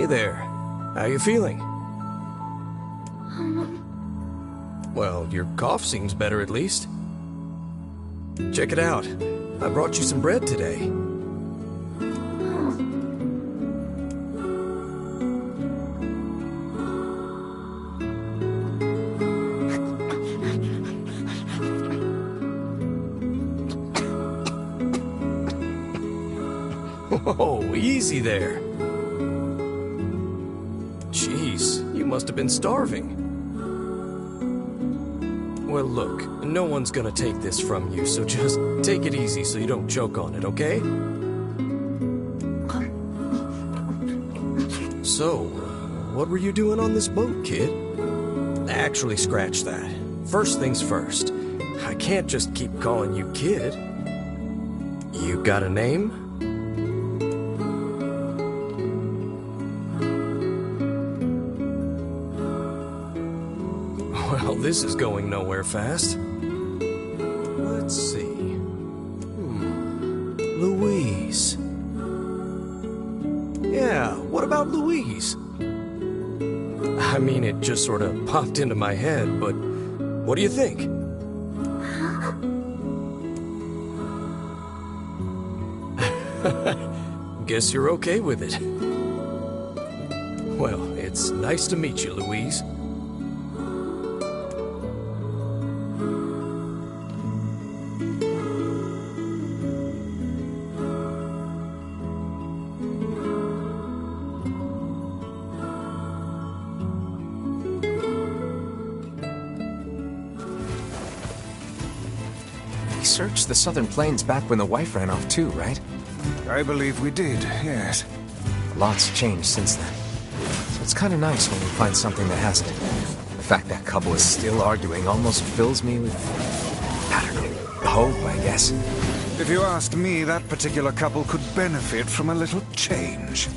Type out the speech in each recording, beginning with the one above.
Hey there. How you feeling? Well, your cough seems better at least. Check it out. I brought you some bread today. Whoa, easy there. Jeez, you must have been starving. Well, look, no one's gonna take this from you, so just take it easy so you don't choke on it, okay? So, what were you doing on this boat, kid? Actually, scratch that. First things first. I can't just keep calling you kid. You got a name? Well, this is going nowhere fast. Let's see. Louise. Yeah, what about Louise? I mean, it just sort of popped into my head, but what do you think? Guess you're okay with it. Well, it's nice to meet you, Louise. We searched the southern plains back when the wife ran off too, right? I believe we did, yes. A lot's changed since then. So it's kind of nice when we find something that hasn't. The fact that couple is still arguing almost fills me with, I don't know, hope, I guess. If you ask me, that particular couple could benefit from a little change.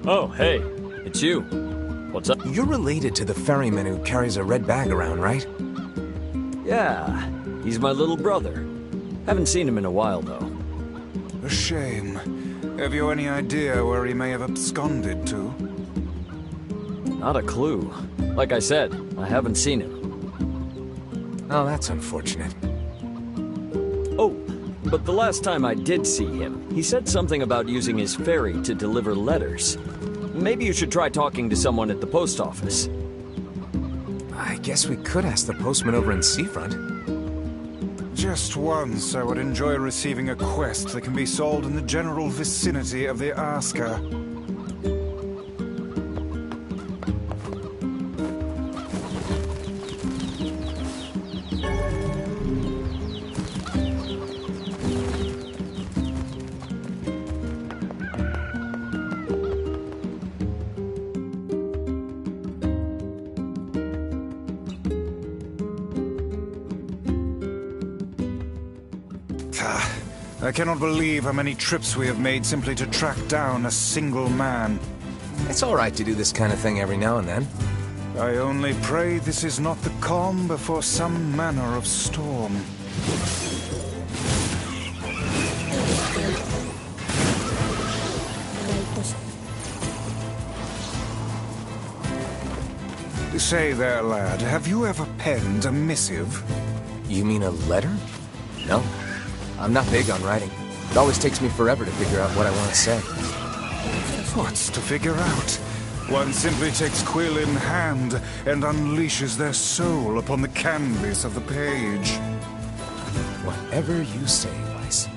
Oh, hey, it's you. What's up? You're related to the ferryman who carries a red bag around, right? Yeah, he's my little brother. Haven't seen him in a while, though. A shame. Have you any idea where he may have absconded to? Not a clue. Like I said, I haven't seen him. Oh, that's unfortunate. Oh, but the last time I did see him, he said something about using his ferry to deliver letters. Maybe you should try talking to someone at the post office. I guess we could ask the postman over in Seafront. Just once, I would enjoy receiving a quest that can be solved in the general vicinity of the asker. I cannot believe how many trips we have made simply to track down a single man. It's all right to do this kind of thing every now and then. I only pray this is not the calm before some manner of storm. Say there, lad, have you ever penned a missive? You mean a letter? No. I'm not big on writing. It always takes me forever to figure out what I want to say. What's to figure out? One simply takes quill in hand and unleashes their soul upon the canvas of the page. Whatever you say, Weiss.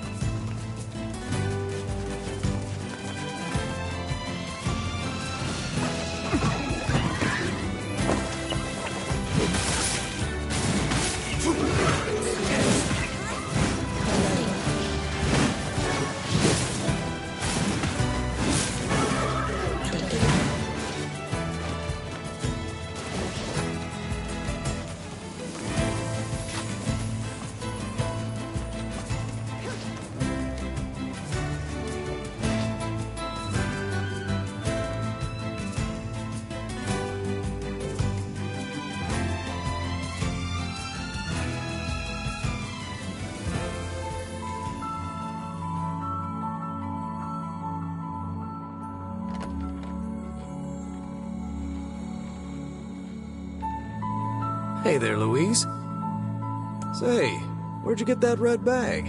Hey there, Louise. Say, where'd you get that red bag?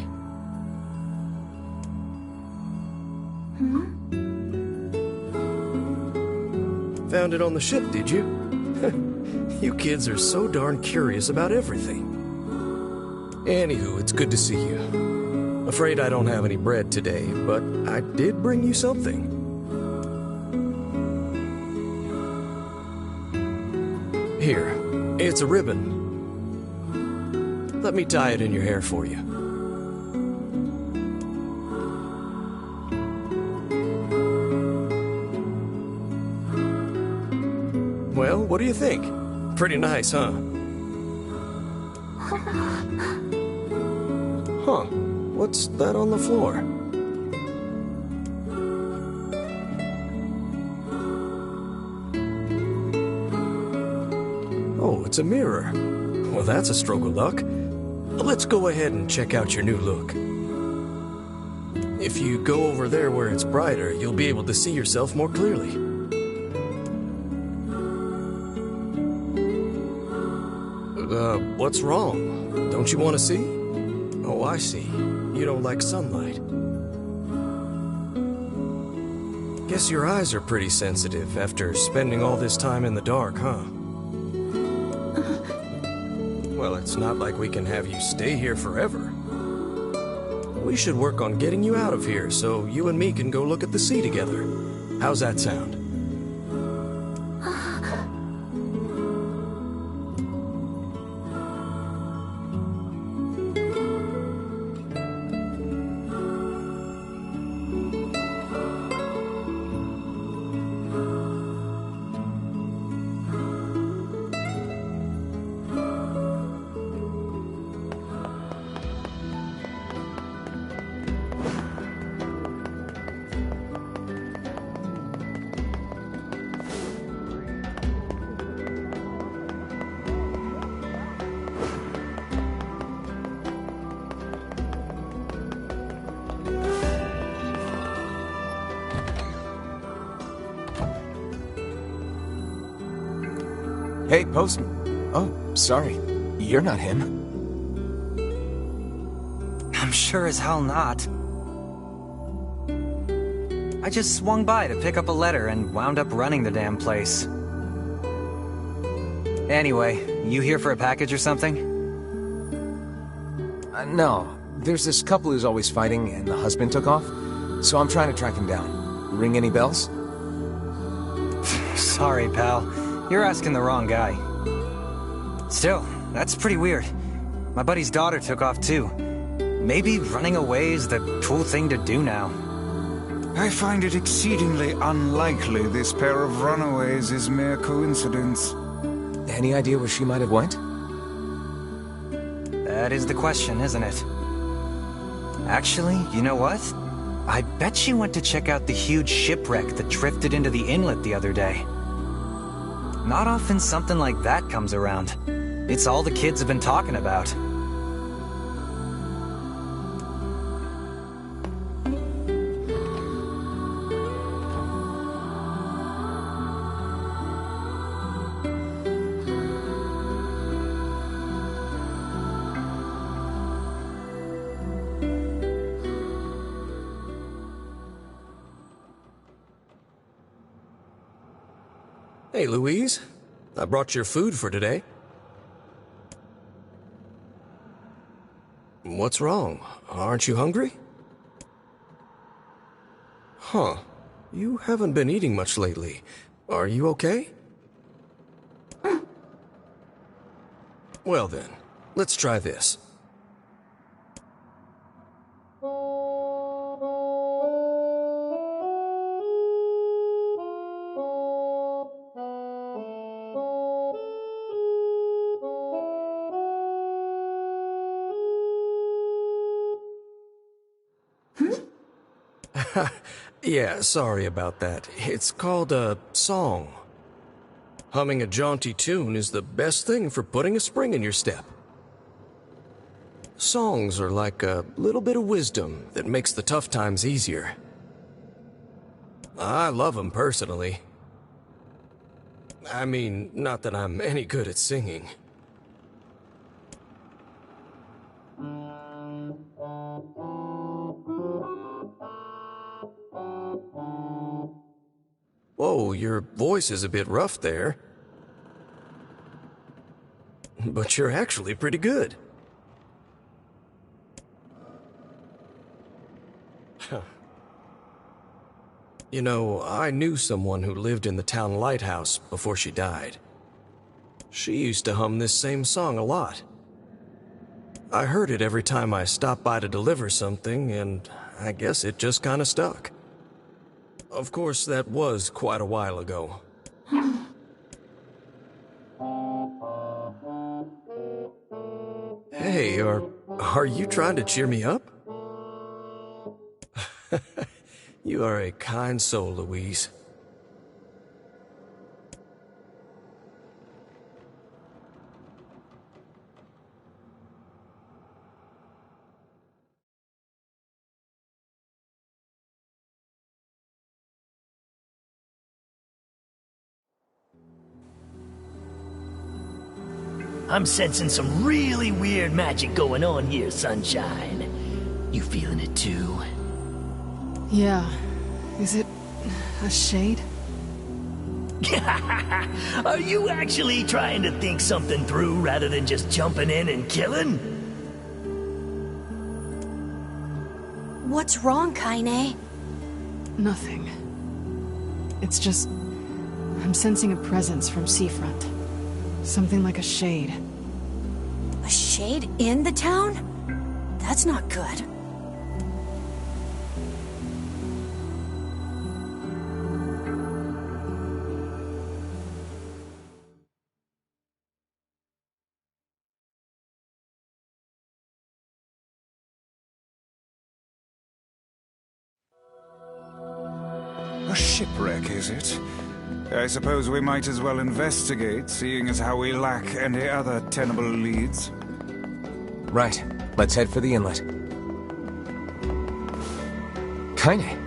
Found it on the ship, did you? You kids are so darn curious about everything. Anywho, it's good to see you. Afraid I don't have any bread today, but I did bring you something. Here, it's a ribbon. Let me tie it in your hair for you. Well, what do you think? Pretty nice, huh? Huh. What's that on the floor? Oh, it's a mirror. Well, that's a stroke of luck. Let's go ahead and check out your new look. If you go over there where it's brighter, you'll be able to see yourself more clearly. What's wrong? Don't you want to see? Oh, I see. You don't like sunlight. Guess your eyes are pretty sensitive after spending all this time in the dark, huh? Well, it's not like we can have you stay here forever. We should work on getting you out of here so you and me can go look at the sea together. How's that sound? Hey, Postman. Oh, sorry. You're not him. I'm sure as hell not. I just swung by to pick up a letter and wound up running the damn place. Anyway, you here for a package or something? No. There's this couple who's always fighting, and the husband took off. So I'm trying to track him down. Ring any bells? Sorry, pal. You're asking the wrong guy. Still, that's pretty weird. My buddy's daughter took off too. Maybe running away is the cool thing to do now. I find it exceedingly unlikely this pair of runaways is mere coincidence. Any idea where she might have went? That is the question, isn't it? Actually, you know what? I bet she went to check out the huge shipwreck that drifted into the inlet the other day. Not often something like that comes around. It's all the kids have been talking about. Hey, Louise. I brought your food for today. What's wrong? Aren't you hungry? Huh. You haven't been eating much lately. Are you okay? Well then, let's try this. Yeah, sorry about that. It's called a song. Humming a jaunty tune is the best thing for putting a spring in your step. Songs are like a little bit of wisdom that makes the tough times easier. I love them personally. I mean, not that I'm any good at singing. Whoa, your voice is a bit rough there. But you're actually pretty good. Huh. You know, I knew someone who lived in the town lighthouse before she died. She used to hum this same song a lot. I heard it every time I stopped by to deliver something, and I guess it just kinda stuck. Of course, that was quite a while ago. Hey, are you trying to cheer me up? You are a kind soul, Louise. I'm sensing some really weird magic going on here, Sunshine. You feeling it too? Yeah. Is it a shade? Are you actually trying to think something through rather than just jumping in and killing? What's wrong, Kaine? Nothing. It's just... I'm sensing a presence from seafront. Something like a shade. A shade in the town? That's not good. A shipwreck, is it? I suppose we might as well investigate, seeing as how we lack any other tenable leads. Right. Let's head for the inlet. Kaine.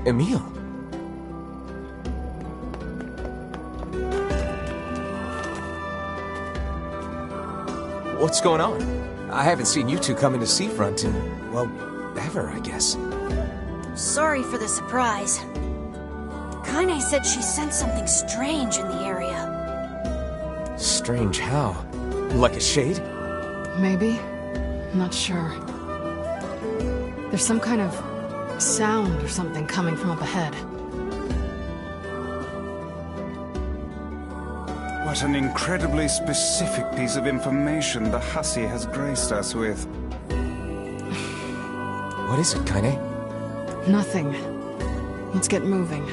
Emil. What's going on? I haven't seen you two come into Seafront in, well, ever, I guess. Sorry for the surprise. Kaine said she sensed something strange in the area. Strange how? Like a shade? Maybe? I'm not sure. There's some kind of sound or something coming from up ahead. What an incredibly specific piece of information the hussy has graced us with. What is it, Kaine? Nothing. Let's get moving.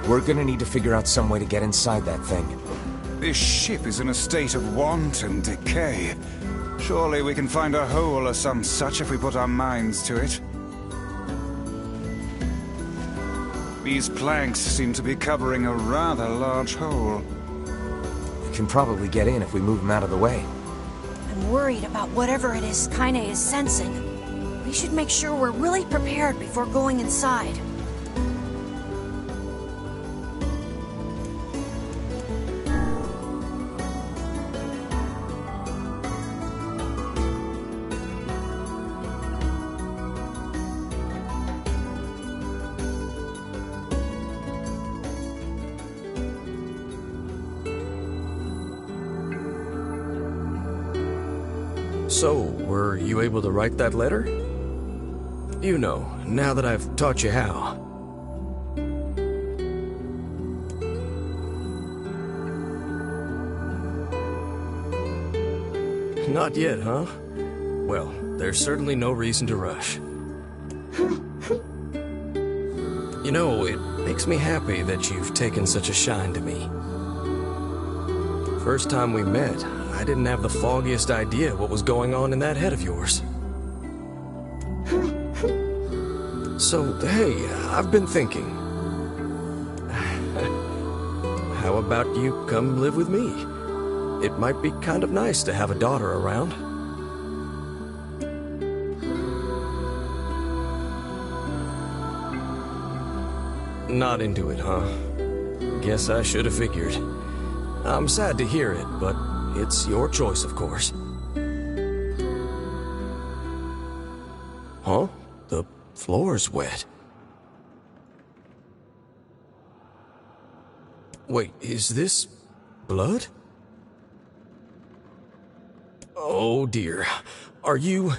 We're gonna need to figure out some way to get inside that thing. This ship is in a state of wanton decay. Surely we can find a hole or some such if we put our minds to it. These planks seem to be covering a rather large hole. We can probably get in if we move them out of the way. I'm worried about whatever it is Kaine is sensing. We should make sure we're really prepared before going inside. So, were you able to write that letter? You know, now that I've taught you how. Not yet, huh? Well, there's certainly no reason to rush. You know, it makes me happy that you've taken such a shine to me. First time we met, I didn't have the foggiest idea what was going on in that head of yours. So, hey, I've been thinking. How about you come live with me? It might be kind of nice to have a daughter around. Not into it, huh? Guess I should have figured. I'm sad to hear it, but it's your choice, of course. Huh? The floor's wet. Wait, is this blood? Oh dear. Are you...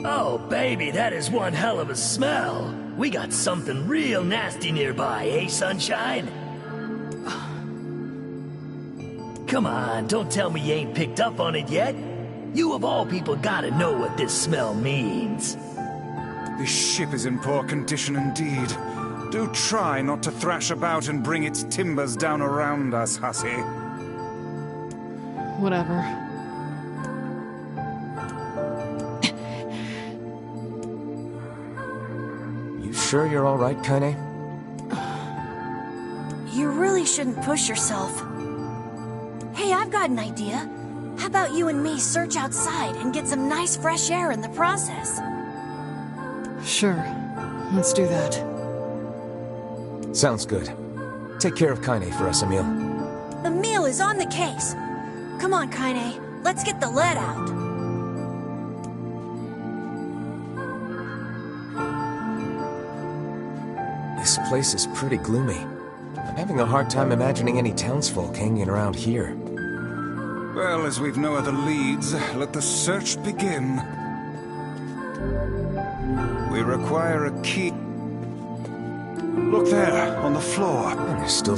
Oh, baby, that is one hell of a smell. We got something real nasty nearby, eh, Sunshine? Come on, don't tell me you ain't picked up on it yet. You of all people gotta know what this smell means. This ship is in poor condition indeed. Do try not to thrash about and bring its timbers down around us, hussy. Whatever. Sure you're all right, Kaine? You really shouldn't push yourself. Hey, I've got an idea. How about you and me search outside and get some nice fresh air in the process? Sure. Let's do that. Sounds good. Take care of Kaine for us, Emil. Emil is on the case. Come on, Kaine. Let's get the lead out. This place is pretty gloomy. I'm having a hard time imagining any townsfolk hanging around here. Well, as we've no other leads, let the search begin. We require a key. Look there, on the floor. And there's still...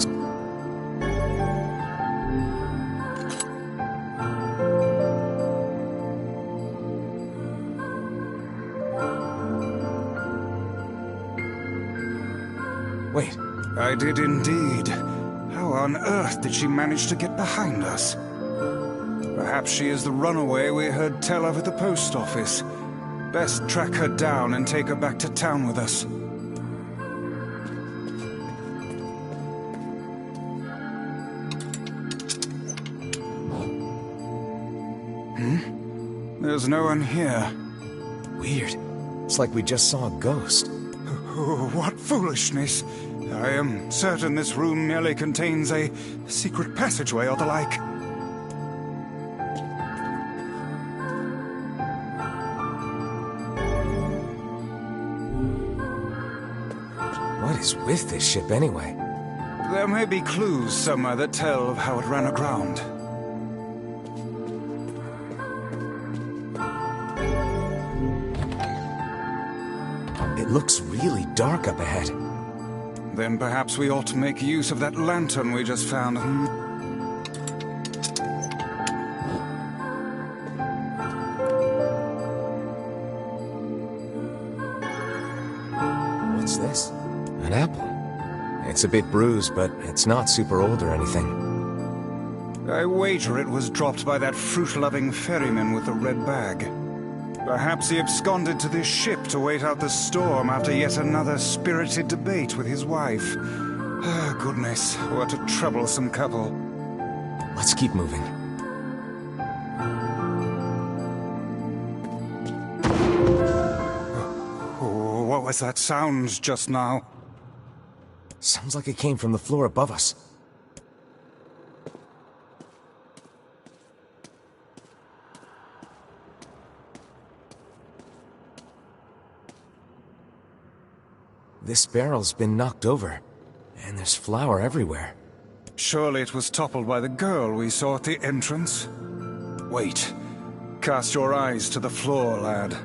Wait. I did indeed. How on earth did she manage to get behind us? Perhaps she is the runaway we heard tell of at the post office. Best track her down and take her back to town with us. There's no one here. Weird. It's like we just saw a ghost. Oh, what foolishness! I am certain this room merely contains a secret passageway or the like. What is with this ship anyway? There may be clues somewhere that tell of how it ran aground. It looks really dark up ahead. Then perhaps we ought to make use of that lantern we just found. apple. It's a bit bruised, but it's not super old or anything. I wager it was dropped by that fruit-loving ferryman with the red bag. Perhaps he absconded to this ship to wait out the storm after yet another spirited debate with his wife. Ah, goodness, what a troublesome couple. Let's keep moving. What was that sound just now? Sounds like it came from the floor above us. This barrel's been knocked over, and there's flour everywhere. Surely it was toppled by the girl we saw at the entrance. Wait. Cast your eyes to the floor, lad.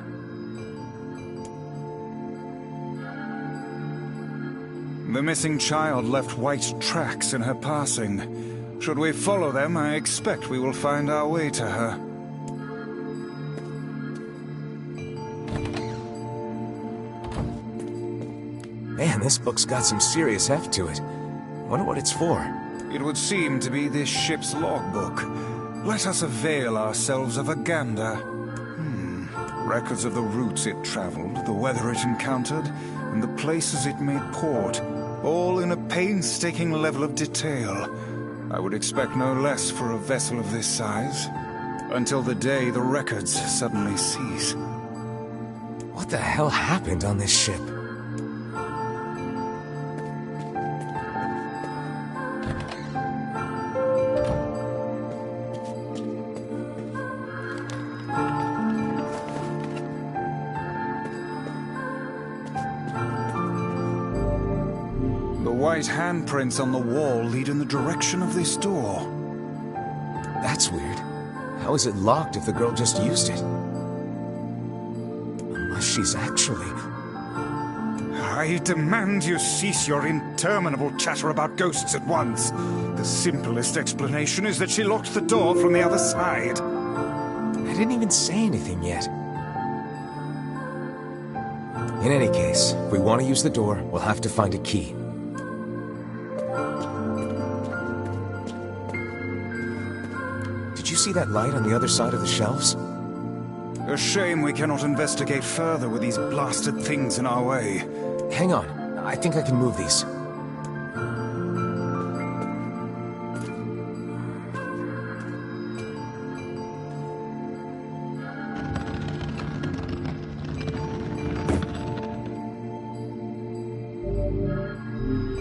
The missing child left white tracks in her passing. Should we follow them, I expect we will find our way to her. Man, this book's got some serious heft to it. Wonder what it's for. It would seem to be this ship's logbook. Let us avail ourselves of a gander. Records of the routes it traveled, the weather it encountered, and the places it made port, all in a painstaking level of detail. I would expect no less for a vessel of this size. Until the day the records suddenly cease. What the hell happened on this ship? White handprints on the wall lead in the direction of this door. That's weird. How is it locked if the girl just used it? Unless she's actually... I demand you cease your interminable chatter about ghosts at once. The simplest explanation is that she locked the door from the other side. I didn't even say anything yet. In any case, if we want to use the door, we'll have to find a key. Did you see that light on the other side of the shelves? A shame we cannot investigate further with these blasted things in our way. Hang on. I think I can move these.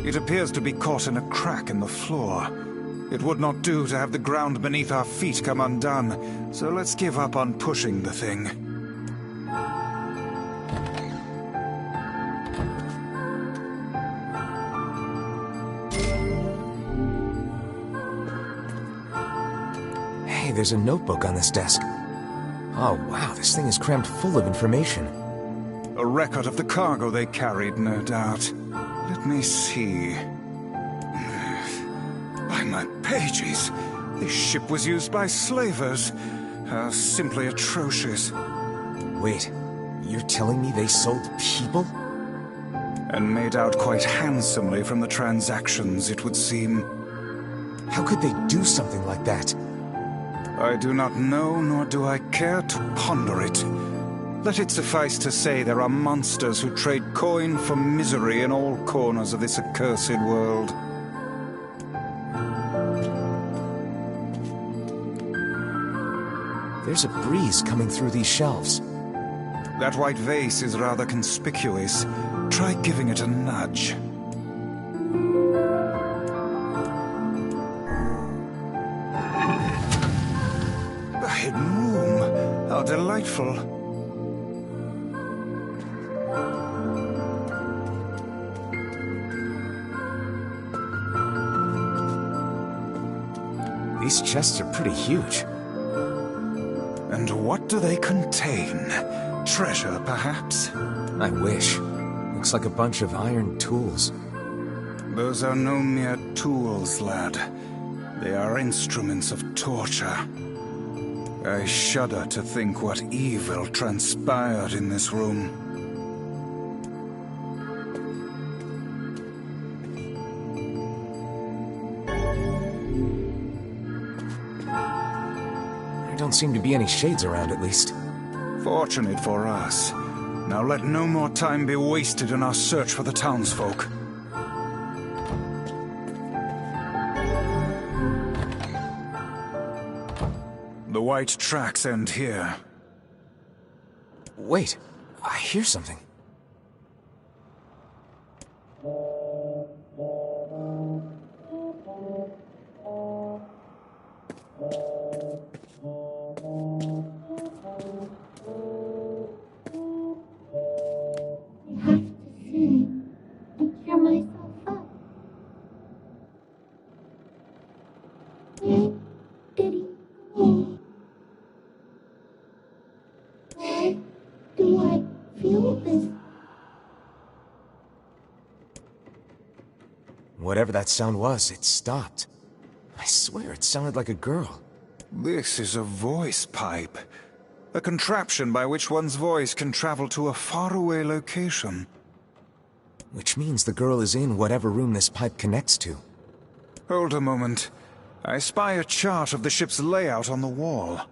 It appears to be caught in a crack in the floor. It would not do to have the ground beneath our feet come undone, so let's give up on pushing the thing. Hey, there's a notebook on this desk. Oh wow, this thing is crammed full of information. A record of the cargo they carried, no doubt. Let me see. By my pages, this ship was used by slavers. How simply atrocious. Wait, you're telling me they sold people? And made out quite handsomely from the transactions, it would seem. How could they do something like that? I do not know, nor do I care to ponder it. Let it suffice to say there are monsters who trade coin for misery in all corners of this accursed world. There's a breeze coming through these shelves. That white vase is rather conspicuous. Try giving it a nudge. A hidden room. How delightful. These chests are pretty huge. And what do they contain? Treasure, perhaps? I wish. Looks like a bunch of iron tools. Those are no mere tools, lad. They are instruments of torture. I shudder to think what evil transpired in this room. don't seem to be any shades around, at least. Fortunate for us. Now let no more time be wasted in our search for the townsfolk. The white tracks end here. Wait, I hear something. Whatever that sound was, it stopped. I swear it sounded like a girl. This is a voice pipe. A contraption by which one's voice can travel to a faraway location. Which means the girl is in whatever room this pipe connects to. Hold a moment. I spy a chart of the ship's layout on the wall.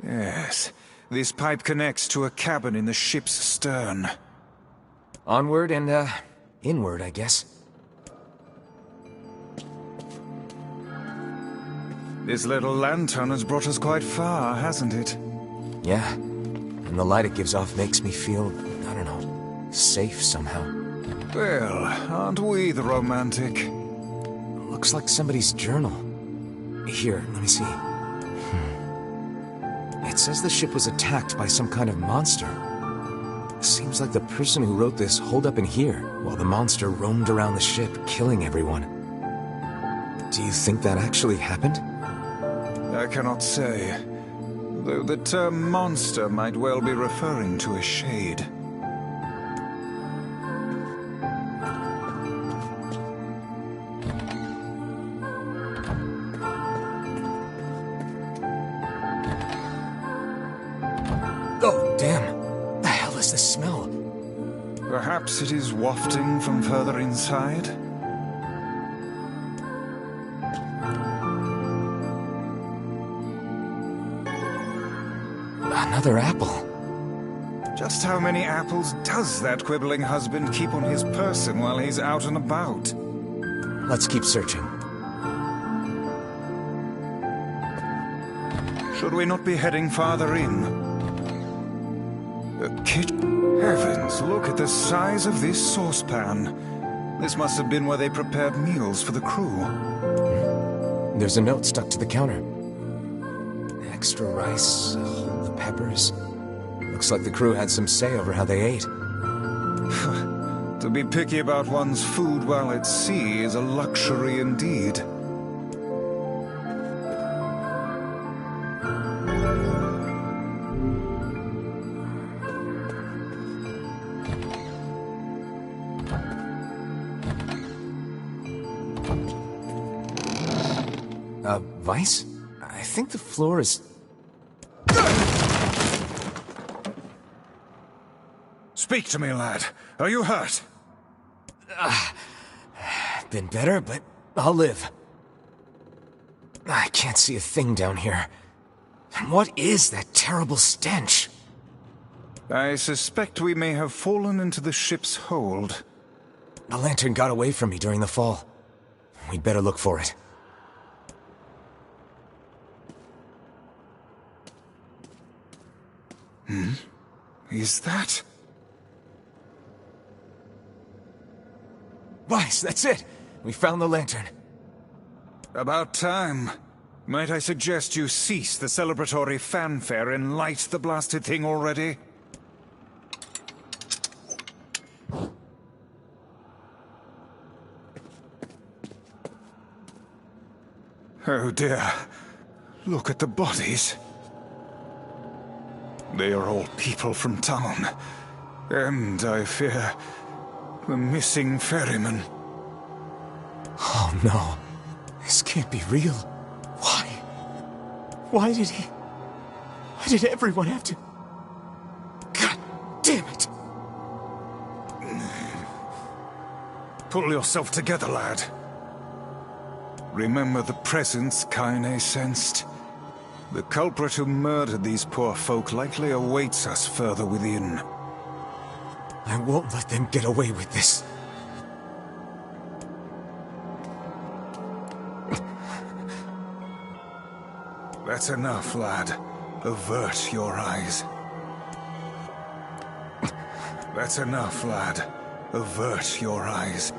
Yes, this pipe connects to a cabin in the ship's stern. Onward and, inward, I guess. This little lantern has brought us quite far, hasn't it? Yeah, and the light it gives off makes me feel, I don't know, safe somehow. Well, aren't we the romantic? Looks like somebody's journal. Here, let me see. It says the ship was attacked by some kind of monster. Seems like the person who wrote this holed up in here, while the monster roamed around the ship, killing everyone. Do you think that actually happened? I cannot say, though the term monster might well be referring to a shade. Oh, damn. The hell is this smell? Perhaps it is wafting from further inside? Another apple. Just how many apples does that quibbling husband keep on his person while he's out and about? Let's keep searching. Should we not be heading farther in? A kitchen? Heavens, look at the size of this saucepan. This must have been where they prepared meals for the crew. There's a note stuck to the counter. Extra rice, hold the peppers. Looks like the crew had some say over how they ate. To be picky about one's food while at sea is a luxury indeed. Vice? I think the floor is... Speak to me, lad. Are you hurt? Been better, but I'll live. I can't see a thing down here. And what is that terrible stench? I suspect we may have fallen into the ship's hold. The lantern got away from me during the fall. We'd better look for it. Is that... Vice, that's it! We found the lantern. About time. Might I suggest you cease the celebratory fanfare and light the blasted thing already? Oh dear. Look at the bodies. They are all people from town. And, I fear, the missing ferryman. Oh no. This can't be real. Why? Why did everyone have to... God damn it! Pull yourself together, lad. Remember the presence Kaine sensed? The culprit who murdered these poor folk likely awaits us further within. I won't let them get away with this. That's enough, lad. Avert your eyes. That's enough, lad. Avert your eyes.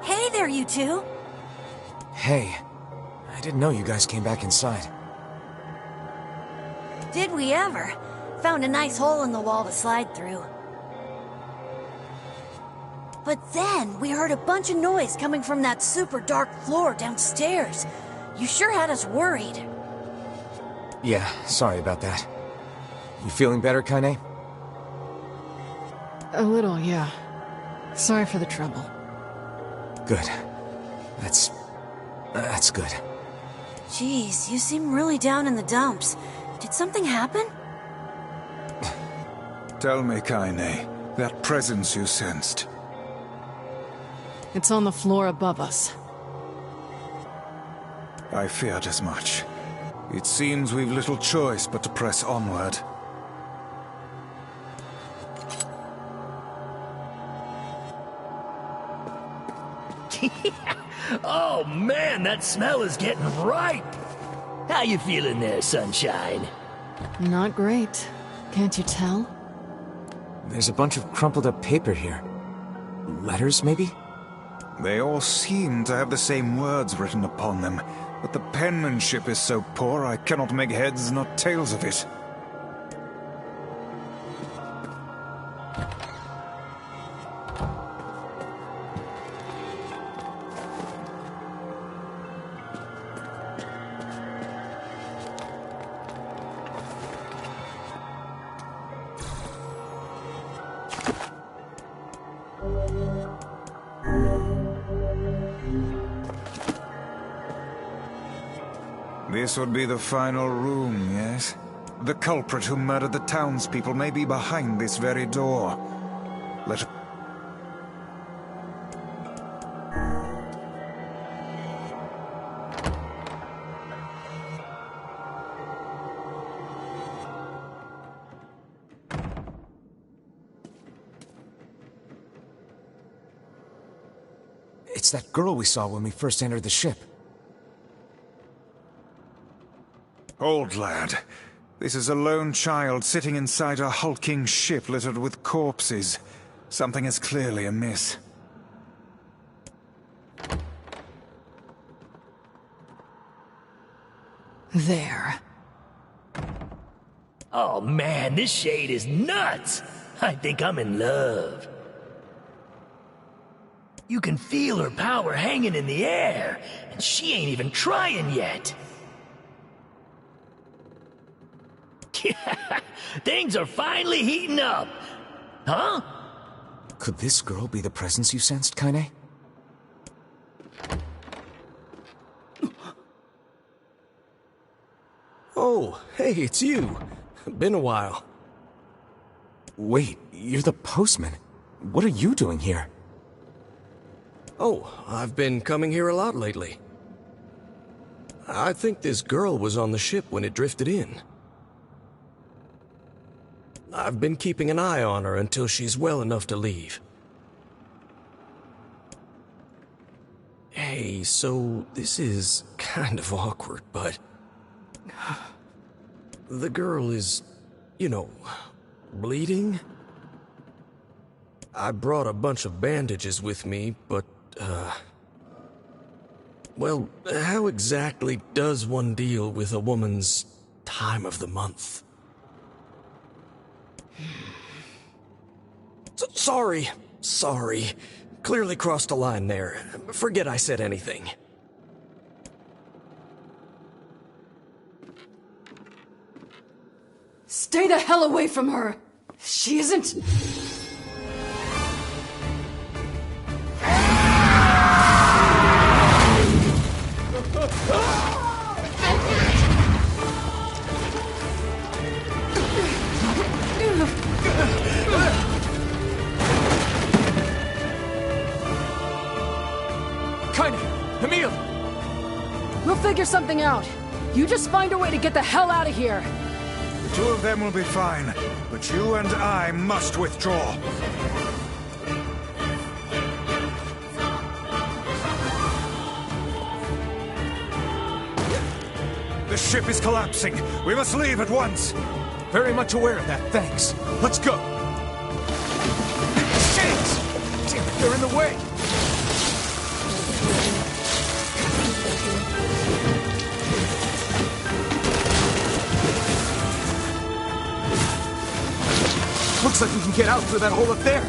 Hey there, you two! Hey, I didn't know you guys came back inside. Did we ever? Found a nice hole in the wall to slide through. But then, we heard a bunch of noise coming from that super dark floor downstairs. You sure had us worried. Yeah, sorry about that. You feeling better, Kaine? A little, yeah. Sorry for the trouble. Good. That's good. Jeez, you seem really down in the dumps. Did something happen? Tell me, Kaine, that presence you sensed. It's on the floor above us. I feared as much. It seems we've little choice but to press onward. Oh man, that smell is getting ripe! How you feeling there, Sunshine? Not great. Can't you tell? There's a bunch of crumpled up paper here. Letters, maybe? They all seem to have the same words written upon them, but the penmanship is so poor I cannot make heads nor tails of it. This would be the final room, yes? The culprit who murdered the townspeople may be behind this very door. Let... It's that girl we saw when we first entered the ship. Old lad, this is a lone child sitting inside a hulking ship littered with corpses. Something is clearly amiss. There. Oh man, this shade is nuts! I think I'm in love. You can feel her power hanging in the air, and she ain't even trying yet. Things are finally heating up. Huh? Could this girl be the presence you sensed, Kaine? Oh, hey, it's you. Been a while. Wait, you're the postman. What are you doing here? Oh, I've been coming here a lot lately. I think this girl was on the ship when it drifted in. I've been keeping an eye on her until she's well enough to leave. Hey, so this is kind of awkward, but... the girl is, you know, bleeding? I brought a bunch of bandages with me, but, well, how exactly does one deal with a woman's time of the month? Sorry. Clearly crossed a line there. Forget I said anything. Stay the hell away from her! She isn't... Kaine! Emil! We'll figure something out. You just find a way to get the hell out of here. The two of them will be fine, but you and I must withdraw. The ship is collapsing. We must leave at once. Very much aware of that, thanks. Let's go! Shit! Damn it, they're in the way! Looks like we can get out through that hole up there.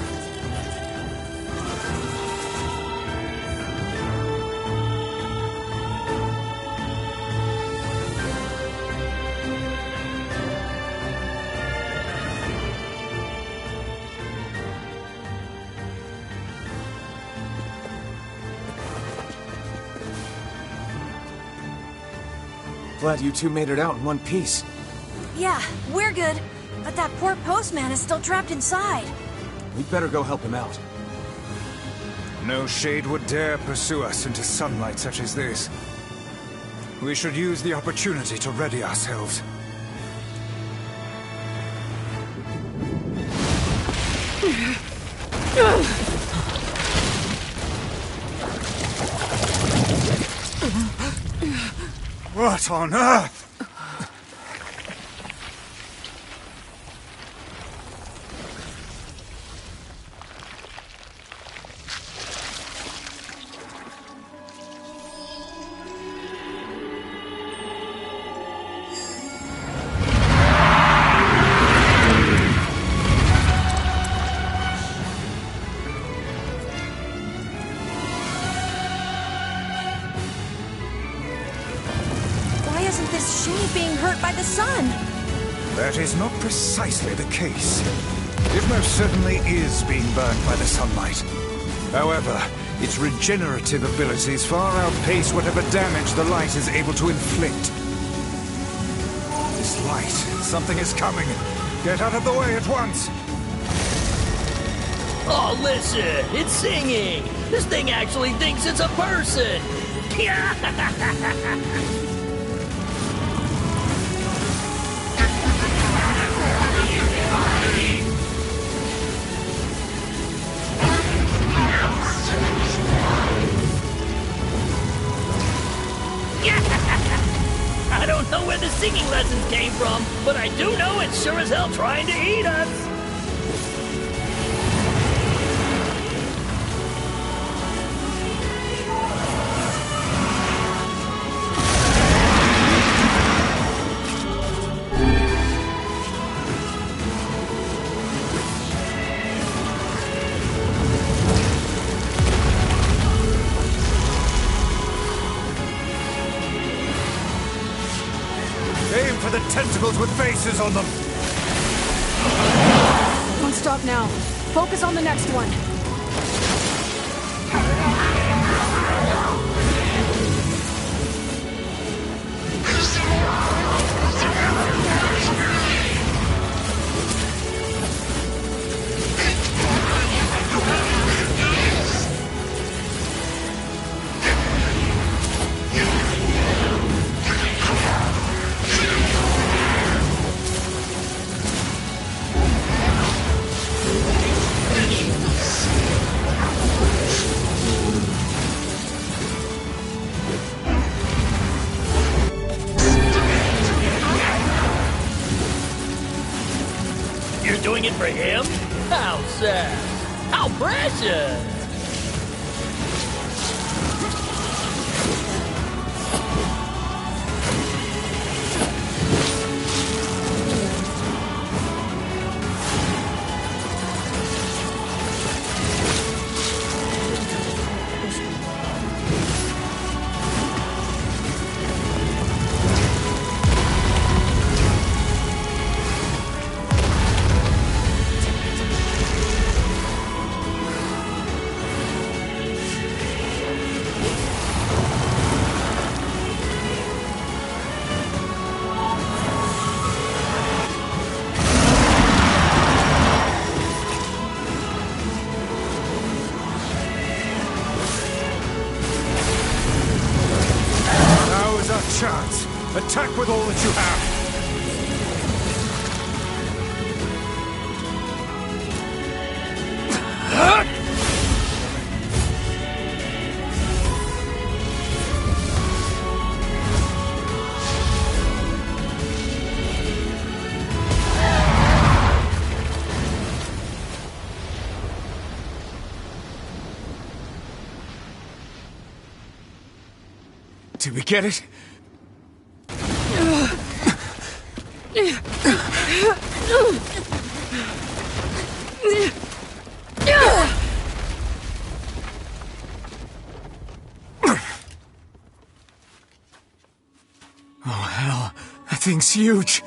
Glad you two made it out in one piece. Yeah, we're good. But that poor postman is still trapped inside. We'd better go help him out. No shade would dare pursue us into sunlight such as this. We should use the opportunity to ready ourselves. What on earth? That is not precisely the case. It most certainly is being burned by the sunlight. However, its regenerative abilities far outpace whatever damage the light is able to inflict. This light, something is coming. Get out of the way at once! Oh, listen! It's singing! This thing actually thinks it's a person! I don't know where the singing lessons came from, but I do know it's sure as hell trying to eat us! for the tentacles with faces on them! Don't stop now. Focus on the next one. You're doing it for him? How sad. How precious. Chance. Attack with all that you have. Did we get it? Oh, hell. That thing's huge.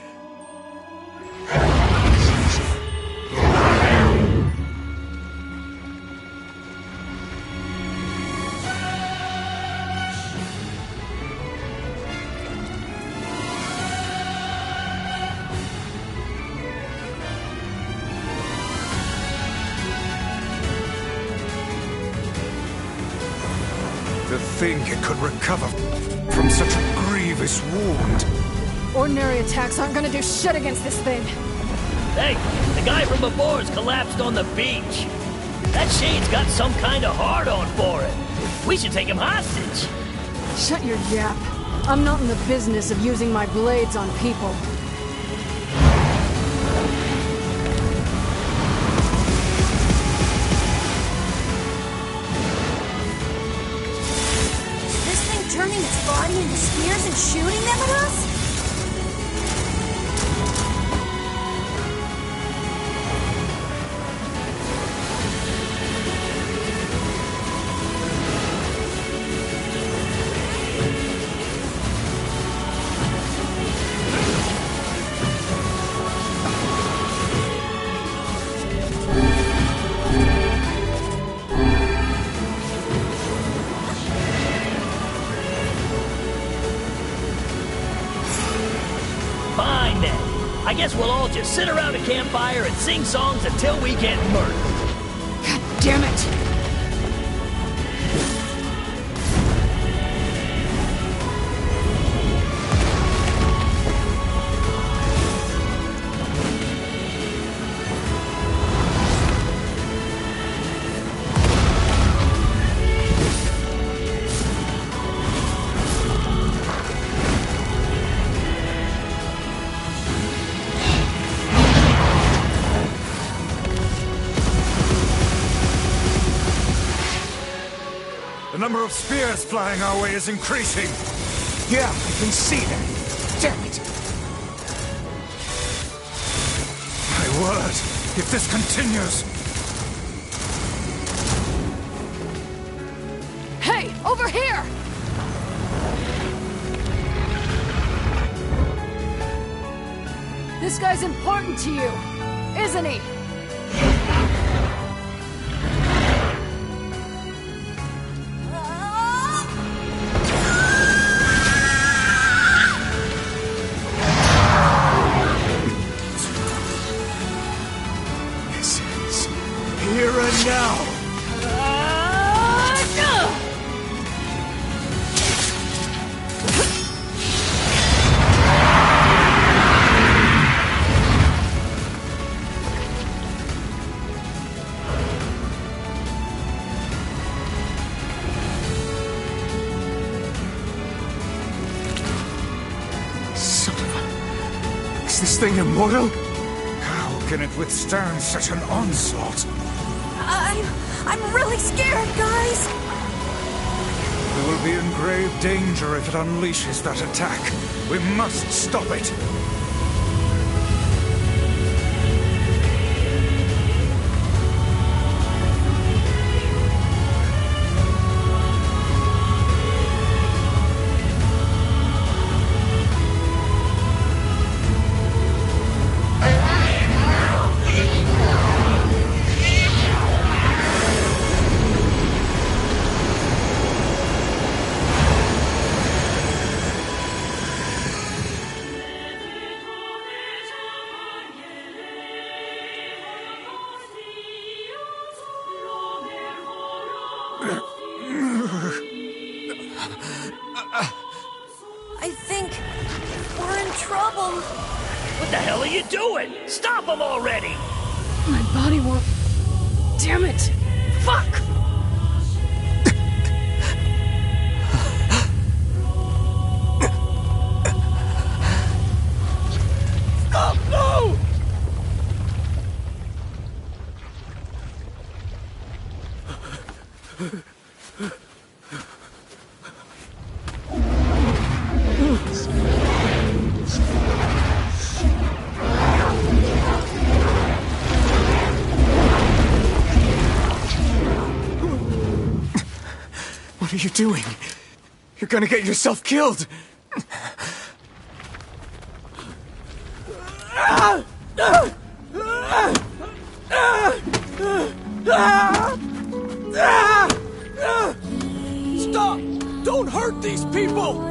To think it could recover from such a grievous wound. Ordinary attacks aren't gonna do shit against this thing. Hey, the guy from before's collapsed on the beach. That shade's got some kind of hard-on for it. We should take him hostage. Shut your yap. I'm not in the business of using my blades on people. Turning its body into spears and shooting them at us? Fine then. I guess we'll all just sit around a campfire and sing songs until we get murdered. God damn it! The number of spears flying our way is increasing. Yeah, I can see that. Damn it. My word, if this continues... Hey, over here! This guy's important to you, isn't he? This is here and now. Is this thing immortal? How can it withstand such an onslaught? I'm really scared, guys. We will be in grave danger if it unleashes that attack. We must stop it. I think we're in trouble. What the hell are you doing? Stop him already! My body won't... Damn it! Fuck! Stop! No! What are you doing? You're gonna get yourself killed! Stop! Don't hurt these people!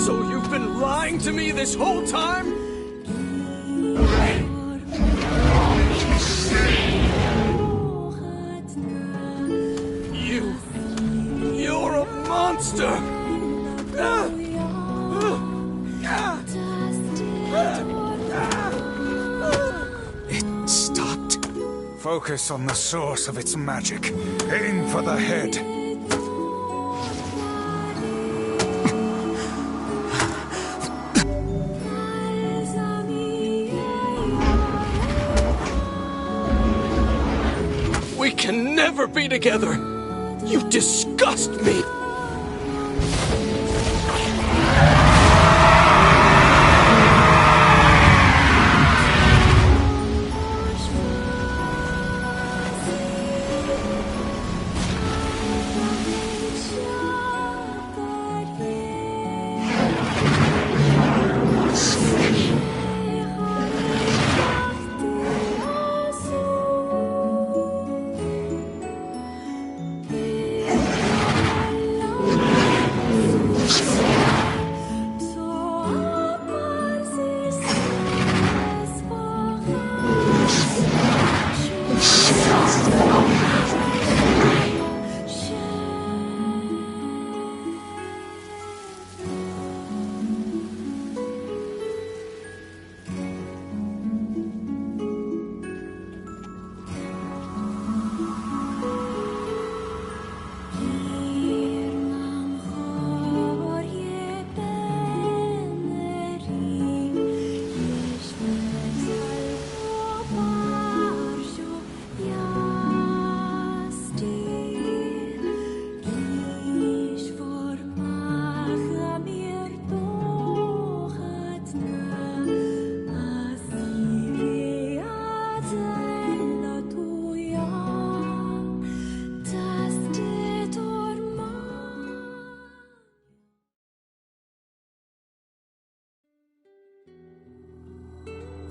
So you've been lying to me this whole time? You're a monster! It stopped. Focus on the source of its magic. Aim for the head. We can never be together! You disgust me!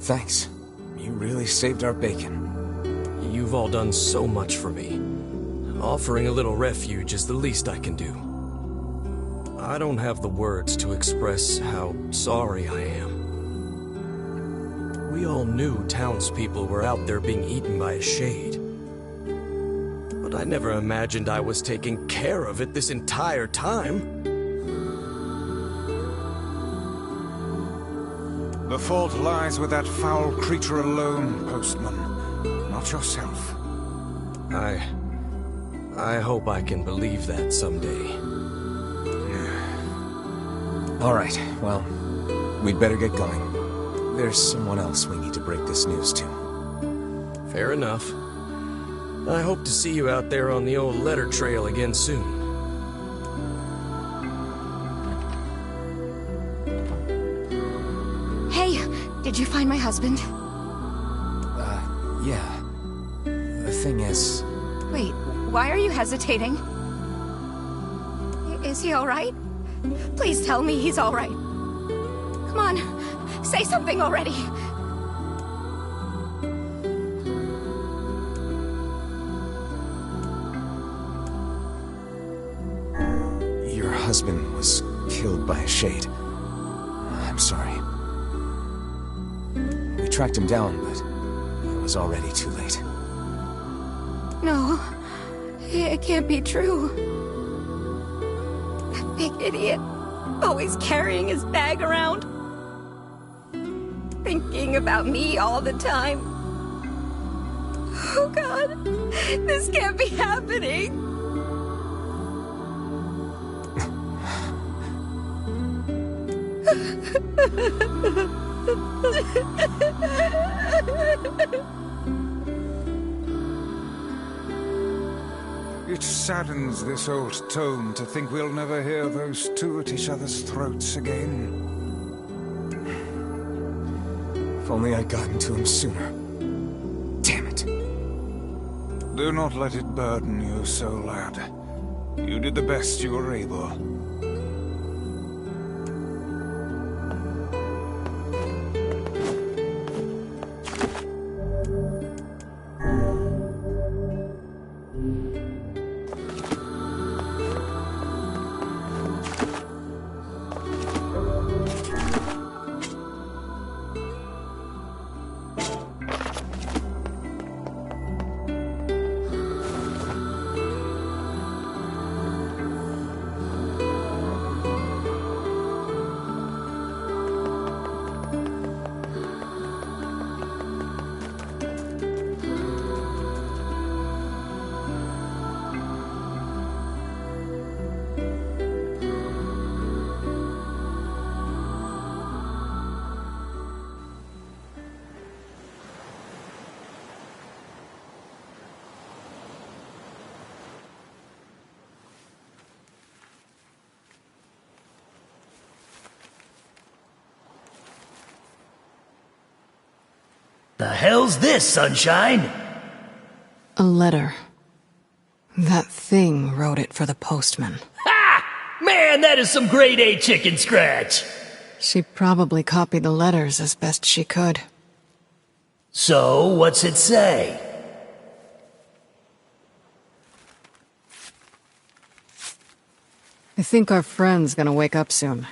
Thanks. You really saved our bacon. You've all done so much for me. Offering a little refuge is the least I can do. I don't have the words to express how sorry I am. We all knew townspeople were out there being eaten by a shade. But I never imagined I was taking care of it this entire time. The fault lies with that foul creature alone, Postman. Not yourself. I hope I can believe that someday. All right, well, we'd better get going. There's someone else we need to break this news to. Fair enough. I hope to see you out there on the old letter trail again soon. Hey, did you find my husband? Yeah. The thing is... Wait, why are you hesitating? Is he alright? Please tell me he's alright. Come on, say something already. Your husband was killed by a shade. I'm sorry. We tracked him down, but it was already too late. No, it can't be true. That big idiot, always carrying his bag around. Thinking about me all the time. Oh God, this can't be happening. It saddens this old tome to think we'll never hear those two at each other's throats again. If only I'd gotten to him sooner. Damn it. Do not let it burden you so, lad. You did the best you were able. The hell's this, Sunshine? A letter. That thing wrote it for the postman. Ha! Man, that is some grade A chicken scratch. She probably copied the letters as best she could. So, what's it say? I think our friend's gonna wake up soon.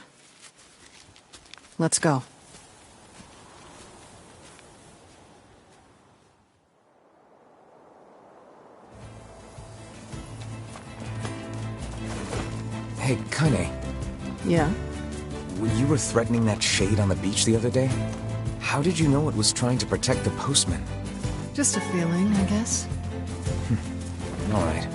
Let's go. Hey, Kane. Yeah? When you were threatening that shade on the beach the other day, how did you know it was trying to protect the postman? Just a feeling, I guess. All right.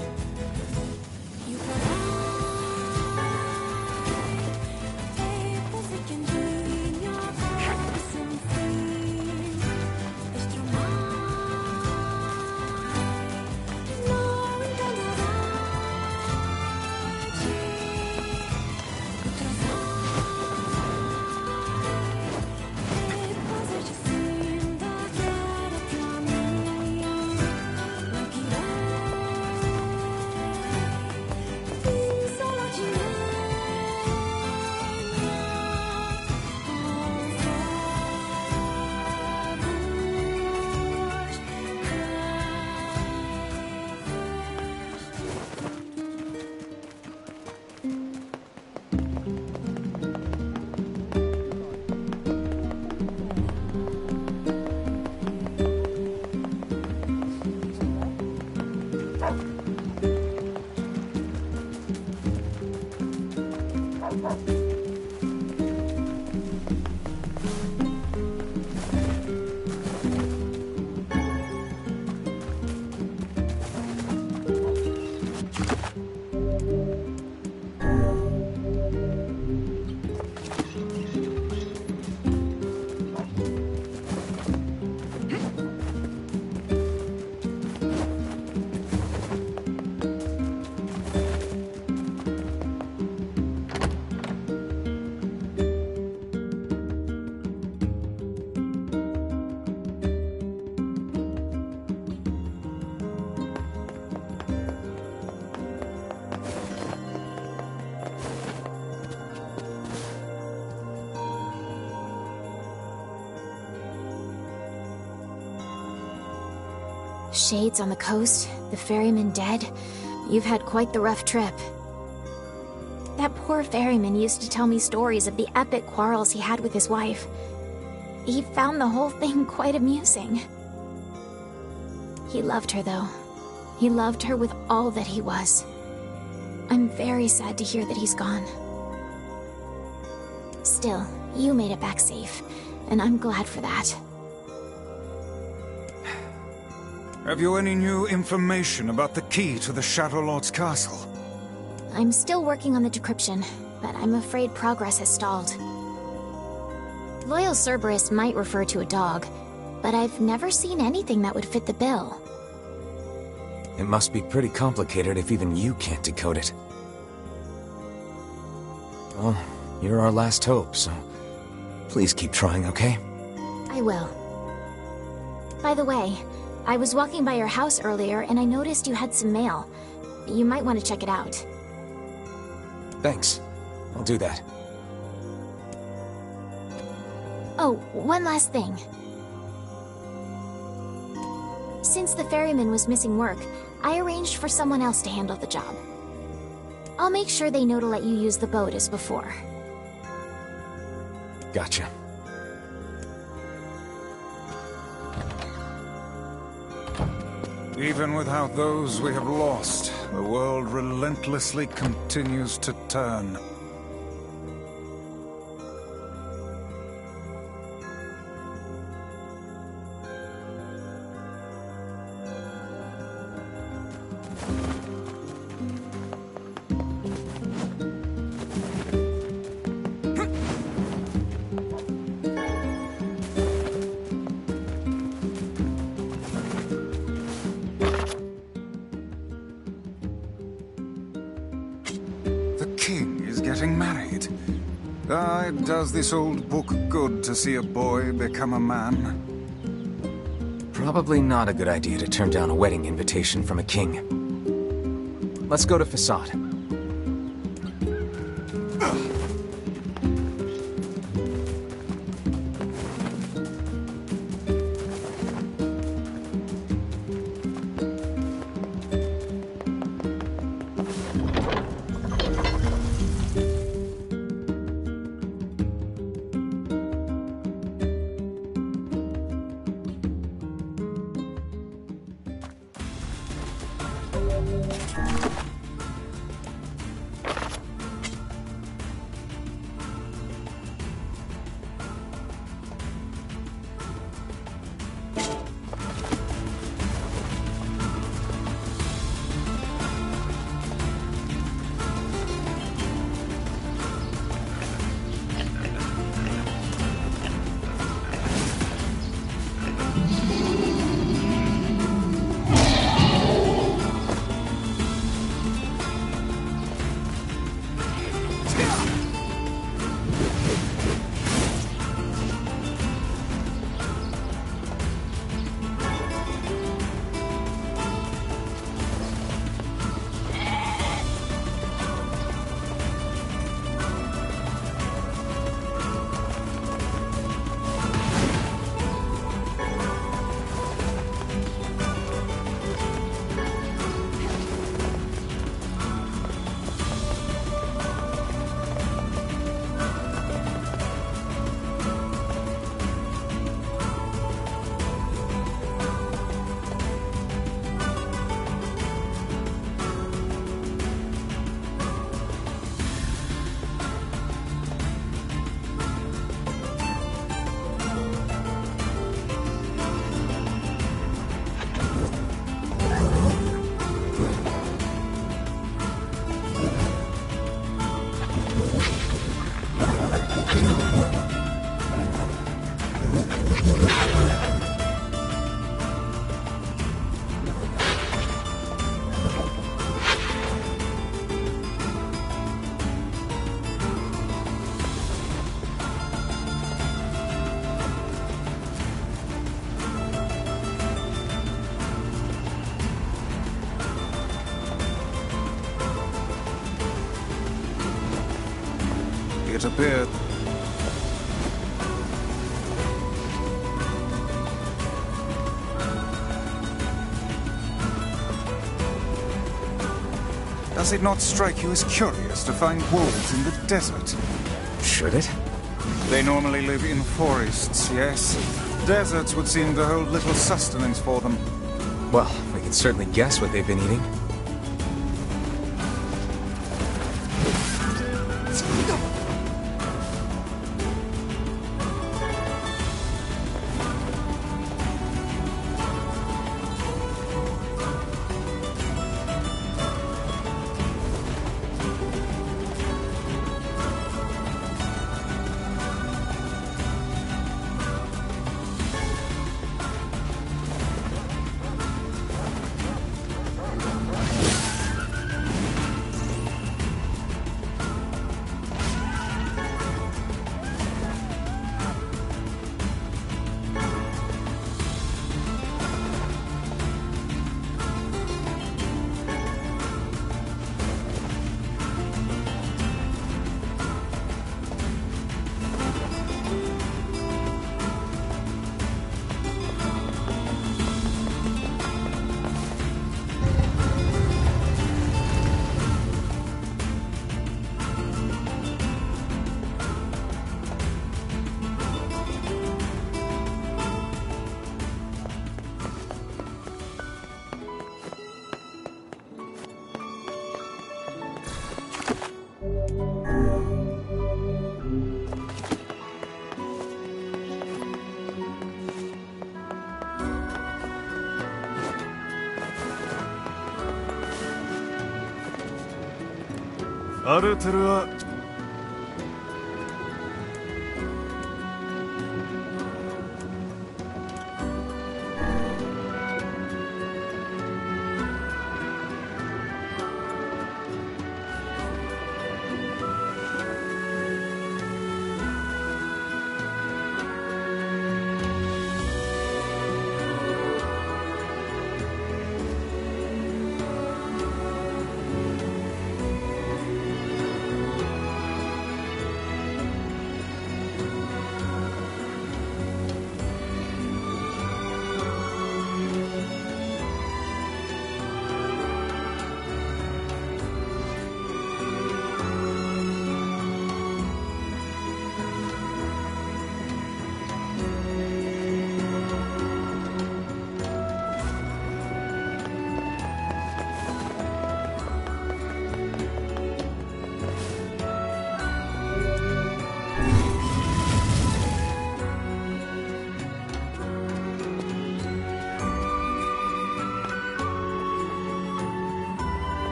Shades on the coast, the ferryman dead. You've had quite the rough trip. That poor ferryman used to tell me stories of the epic quarrels he had with his wife. He found the whole thing quite amusing. He loved her, though. He loved her with all that he was. I'm very sad to hear that he's gone. Still, you made it back safe, and I'm glad for that. Have you any new information about the key to the Shadow Lord's castle? I'm still working on the decryption, but I'm afraid progress has stalled. Loyal Cerberus might refer to a dog, but I've never seen anything that would fit the bill. It must be pretty complicated if even you can't decode it. Well, you're our last hope, so please keep trying, okay? I will. By the way, I was walking by your house earlier and I noticed you had some mail. You might want to check it out. Thanks. I'll do that. Oh, one last thing. Since the ferryman was missing work, I arranged for someone else to handle the job. I'll make sure they know to let you use the boat as before. Gotcha. Even without those we have lost, the world relentlessly continues to turn. Does this old book good to see a boy become a man? Probably not a good idea to turn down a wedding invitation from a king. Let's go to Facade. It appeared. Does it not strike you as curious to find wolves in the desert? Should it? They normally live in forests, yes? Deserts would seem to hold little sustenance for them. Well, we can certainly guess what they've been eating.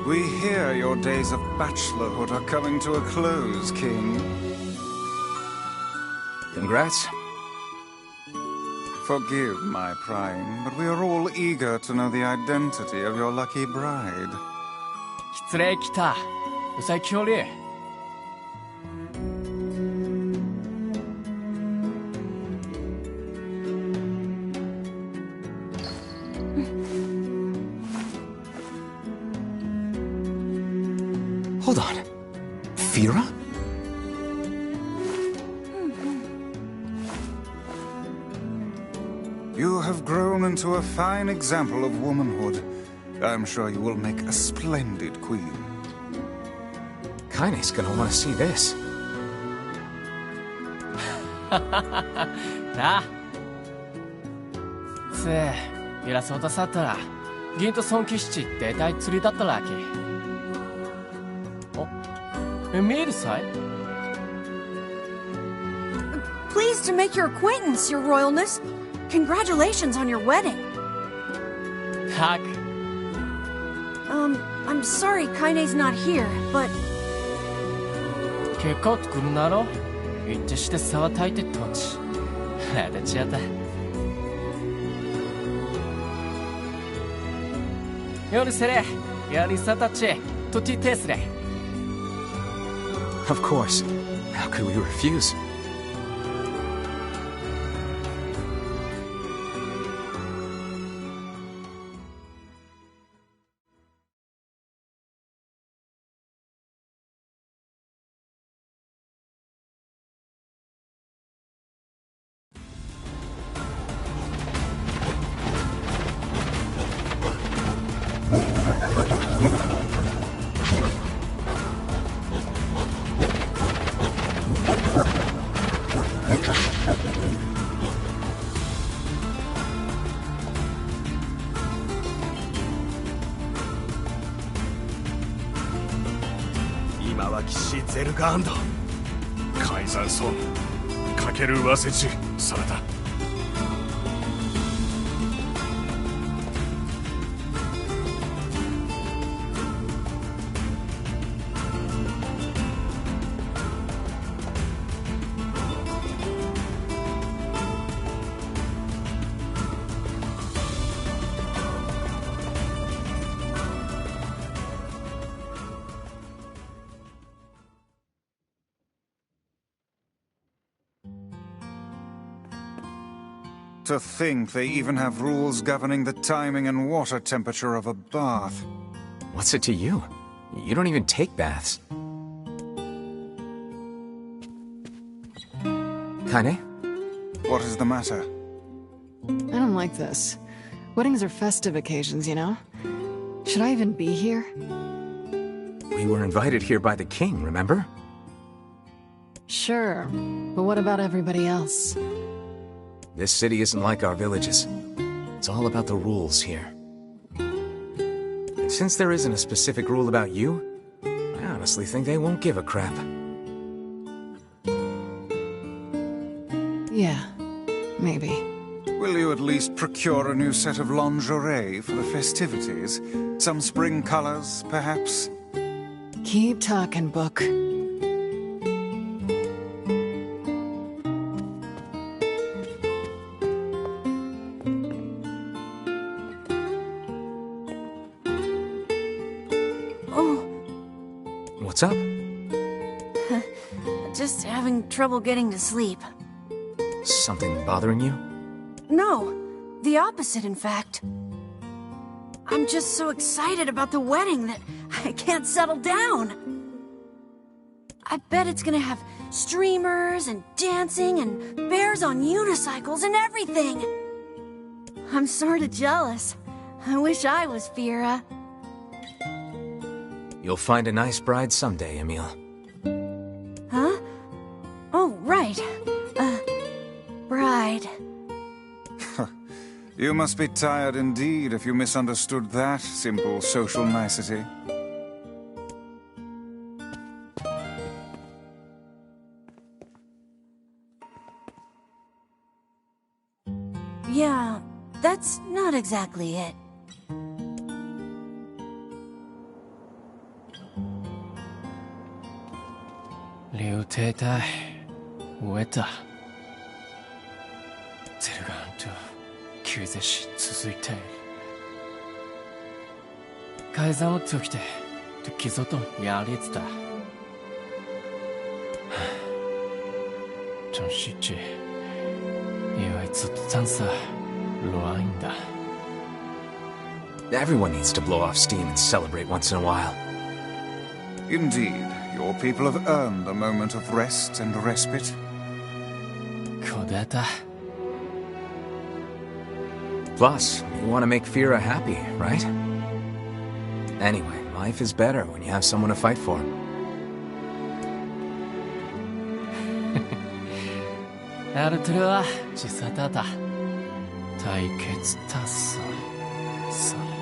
We hear your days of bachelorhood are coming to a close, King. Congrats. Forgive my prying, but we are all eager to know the identity of your lucky bride. 失礼きた。うさきょり。Hold on. Fira? You have grown into a fine example of womanhood. I'm sure you will make a splendid queen. Kaine's gonna want to see this. なあ。せえ、イラソータサッタラ、銀とソンキシチって大釣りだったらけ。お、見えるさい Pleased to make your acquaintance, Your Royalness. Congratulations on your wedding. はく。I'm sorry Kaine's not here, but... 結構作るなろ一致して沢炊いてとち。あだちやだ。夜せれ、やりさたち、とちてすれ。Of course. How could we refuse? 今は騎士ゼルガーンド改ざん損かける和節それだTo think they even have rules governing the timing and water temperature of a bath. What's it to you? You don't even take baths. Kaine? What is the matter? I don't like this. Weddings are festive occasions, you know? Should I even be here? We were invited here by the king, remember? Sure, but what about everybody else? This city isn't like our villages. It's all about the rules here. And since there isn't a specific rule about you, I honestly think they won't give a crap. Yeah, maybe. Will you at least procure a new set of lingerie for the festivities? Some spring colors, perhaps? Keep talking, book. What's up? Just having trouble getting to sleep. Something bothering you? No, the opposite, in fact. I'm just so excited about the wedding that I can't settle down. I bet it's gonna have streamers and dancing and bears on unicycles and everything. I'm sorta jealous. I wish I was Fira. You'll find a nice bride someday, Emil. Huh? Oh, right. Bride. You must be tired indeed if you misunderstood that simple social nicety. Yeah, that's not exactly it. Liu Tetai, Ueta. ゼルガンと救世し続いている。改ざんをつきて、と基礎とやりつた。真实际，因为自赞撒乱的。Everyone needs to blow off steam and celebrate once in a while. Indeed, your people have earned a moment of rest and respite. こうだった。 Plus, you want to make Fira happy, right? Anyway, life is better when you have someone to fight for. アルトゥルは小さだった。対決達成。さあ。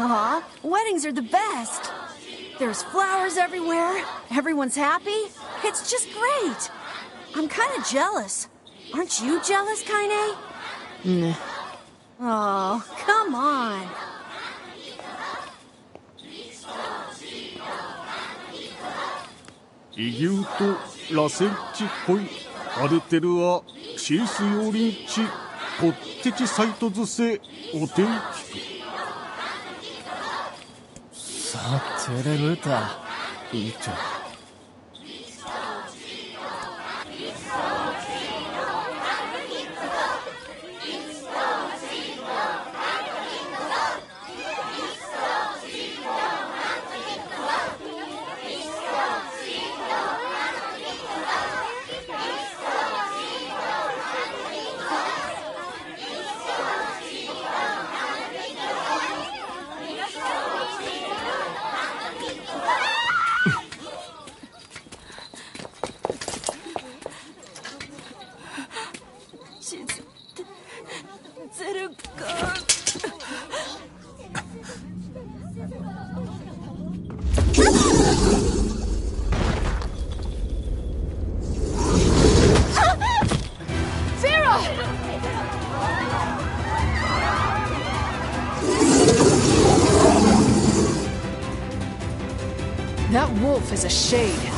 Aw, weddings are the best. There's flowers everywhere. Everyone's happy. It's just great. I'm kind of jealous. Aren't you jealous, Kaine? Nah. Oh, come on. 異牛と螺旋地ホイアルテルアシースヨーリンチポッテチサイトズセお天気さあテレブータいいちゃん That wolf is a shade.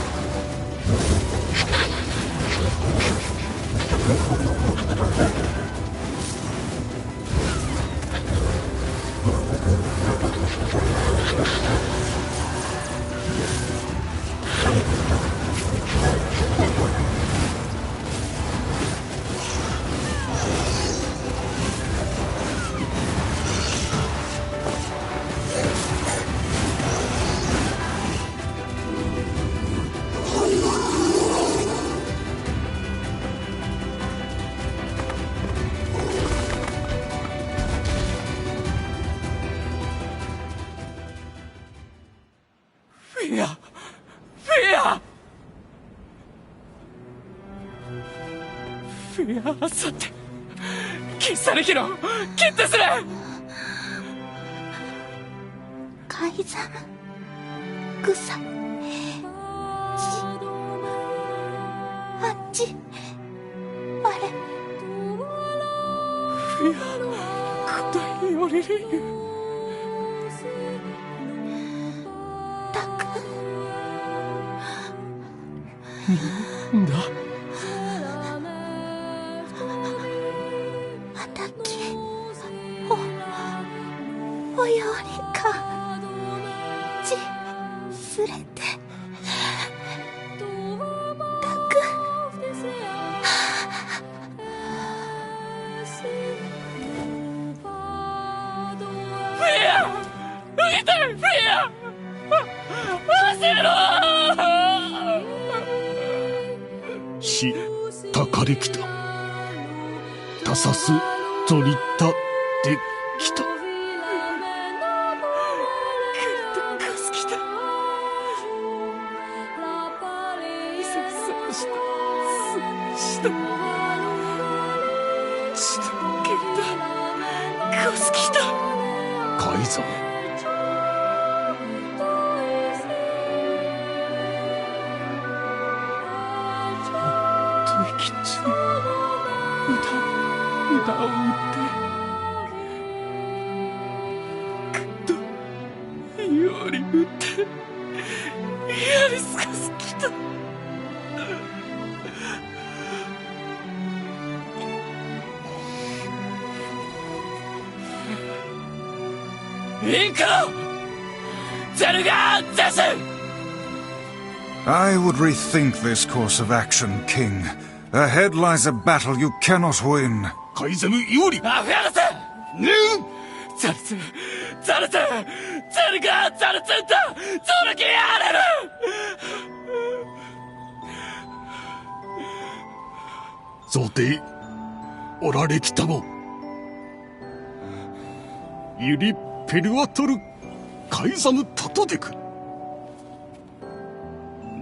I would rethink this course of action, King. Ahead lies a battle you cannot win.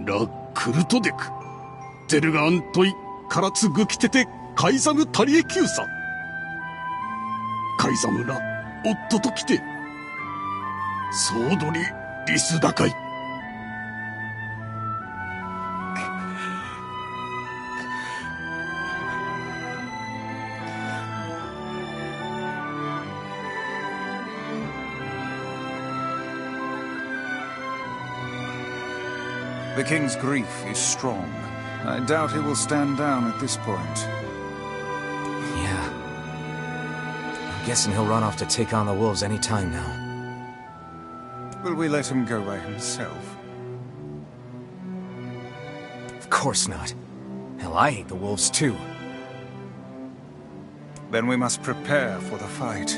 ラ・クルトデクゼルガ・アントイ・カラツ・グキテテ・カイザム・タリエ・キューサカイザム・ラ・オットと来て総取りリス高い。The king's grief is strong. I doubt he will stand down at this point. Yeah. I'm guessing he'll run off to take on the wolves any time now. Will we let him go by himself? Of course not. Hell, I hate the wolves too. Then we must prepare for the fight.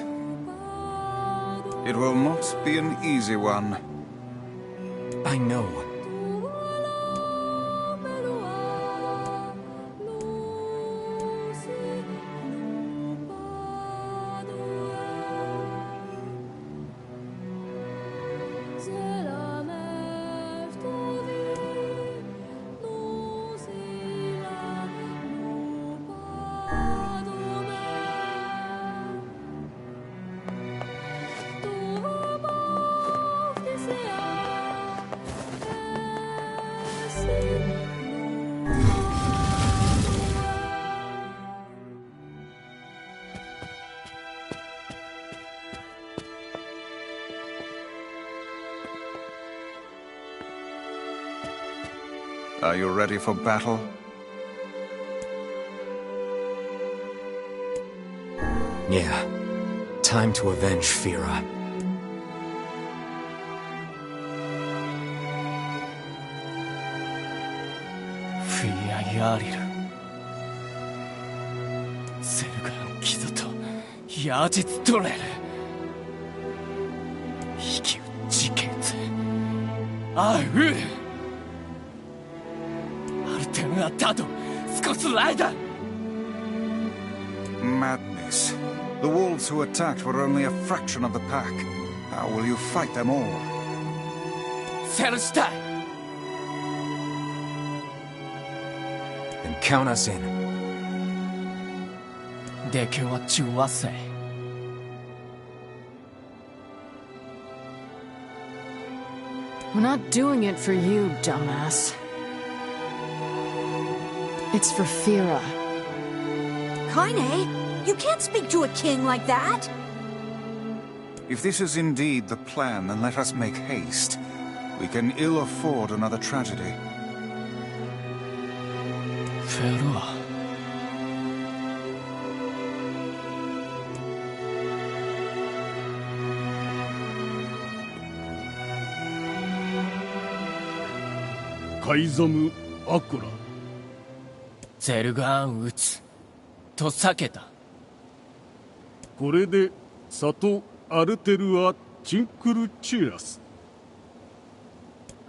It will not be an easy one. I know. Are you ready for battle? Yeah. Time to avenge Fira. Fira Yarir. Selgan Kido to Yajitsu Toreru. Hikiu Jiketsu. Aru. Madness. The wolves who attacked were only a fraction of the pack. How will you fight them all? Then count us in. We're not doing it for you, dumbass. It's for Fira. Kaine, you can't speak to a king like that! If this is indeed the plan, then let us make haste. We can ill afford another tragedy. Fira. Kaizamu Akura. ゼルガーン撃つと避けた。これで里アルテルアチンクルチーラス。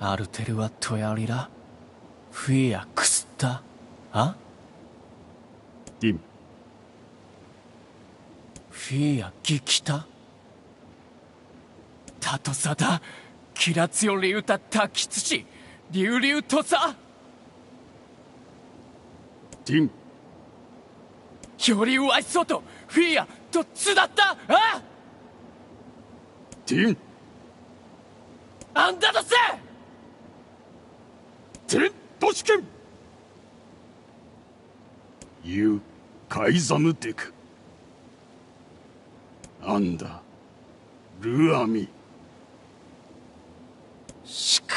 アルテルアトヤリラフィアクスタあディンフィアギキタタトサダキラツヨリウタタキツシリュウリュウトサディンよりわいそうとフィアとつだったあディンあんだとせディントシケンユーカイザムデクアンダルアミしか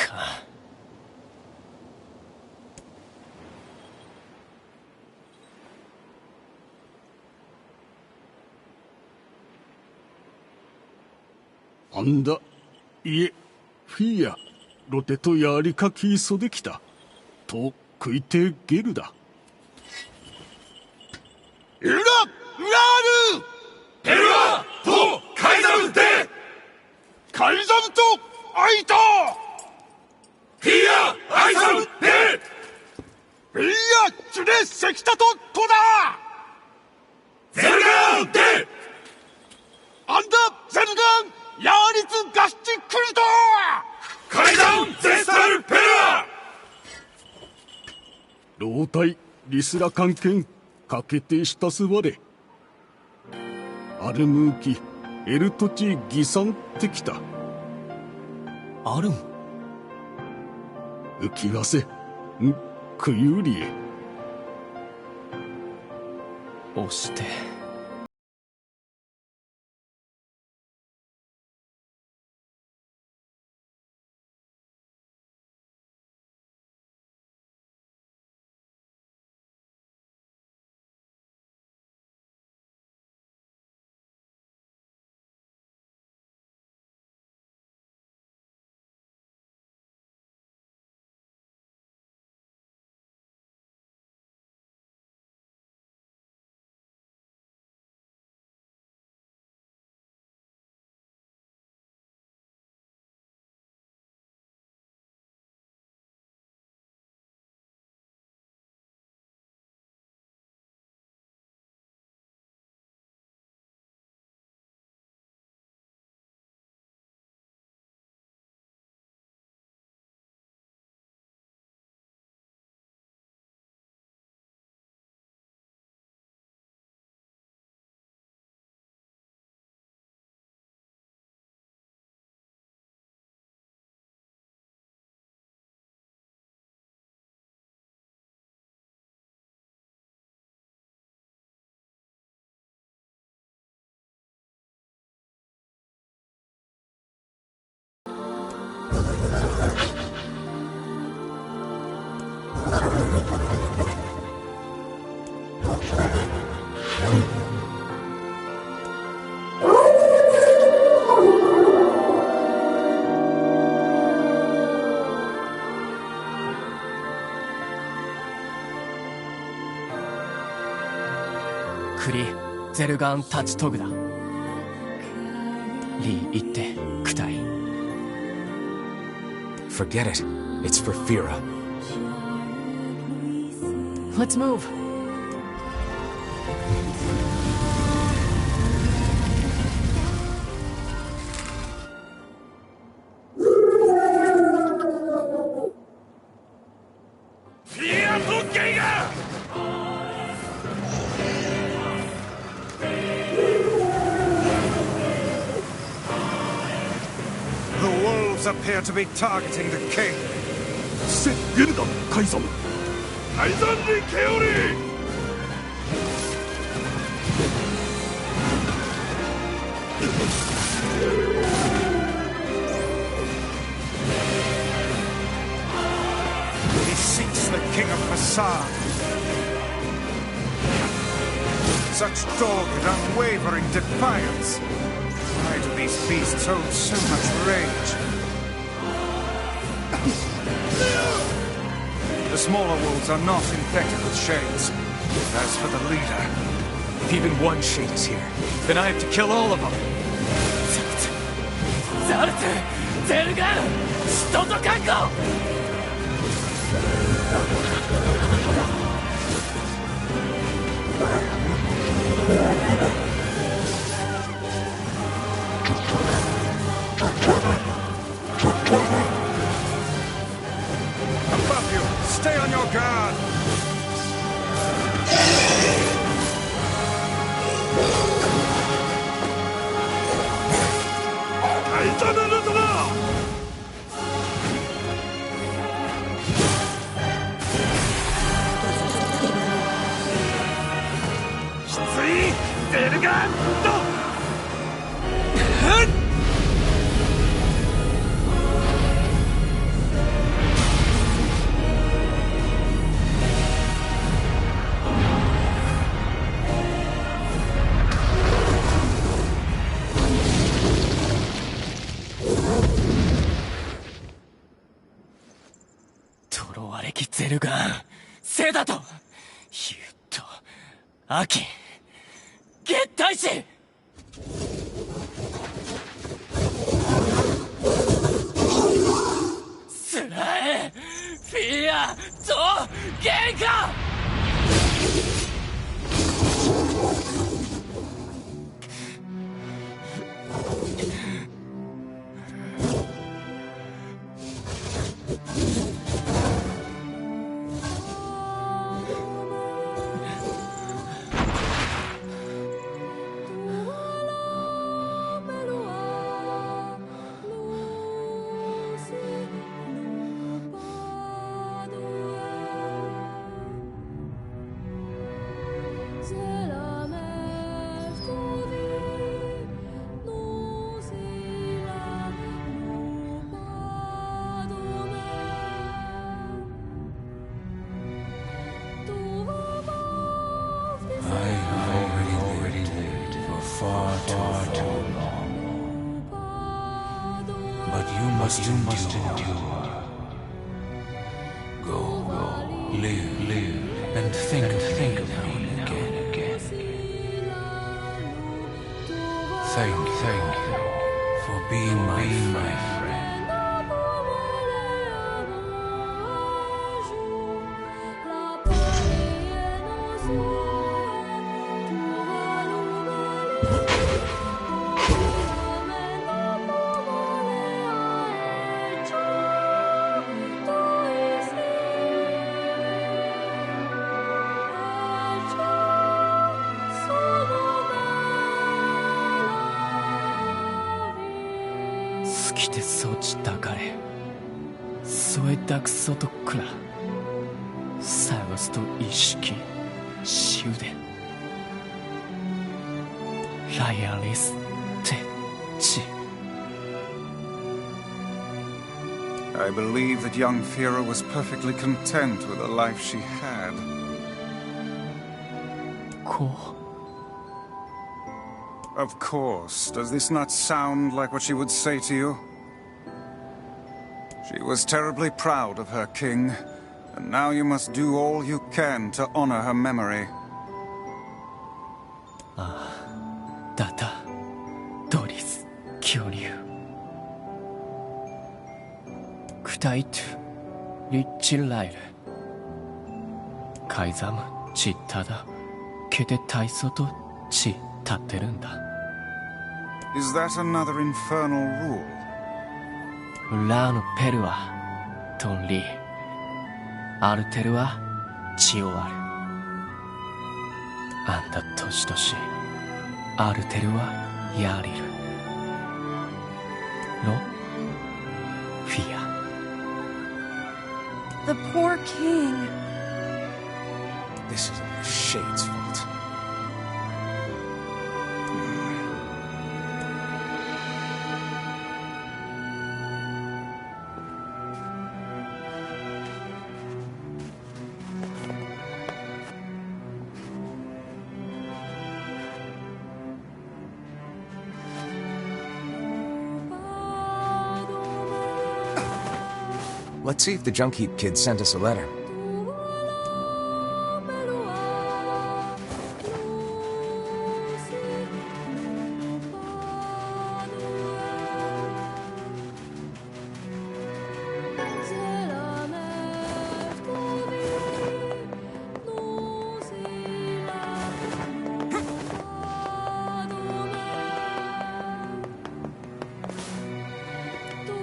あんだいえフィアロテとやりかきそできたと食いてゲルだエララールペルアとカイザムでカイザムとアイタフィアアイザムでフィアチュレセキタとトダゼルガンでアンダゼルガンヤーリツガスチクルトカイザムゼスタルペルア老体リスラ関係かけてしたすわれアルムーキエルトチギサンってきたあるん？浮き汗、くゆり。押して。フリ・ゼルガン・タチトグだ。リー言って、クタイ。Forget it. It's for Fira. Let's move. Appear to be targeting the king. Set Gildan, Kaizan. Kaizan ni Keori! He seeks the king of Facade. Such dogged, unwavering defiance. Why do these beasts hold so much rage? The smaller wolves are not infected with shades. As for the leader... If even one shade is here, then I have to kill all of them. Above you! Stay on your guard! you must endure. Go, live, and think of me again. Thank you for being my friend. I believe that young Fira was perfectly content with the life she had. Of course. Does this not sound like what she would say to you? She was terribly proud of her king, and now you must do all you can to honor her memory. Is that another infernal rule? The poor king. This is all the Shade's fault. Let's see if the Junk Heap kid sent us a letter.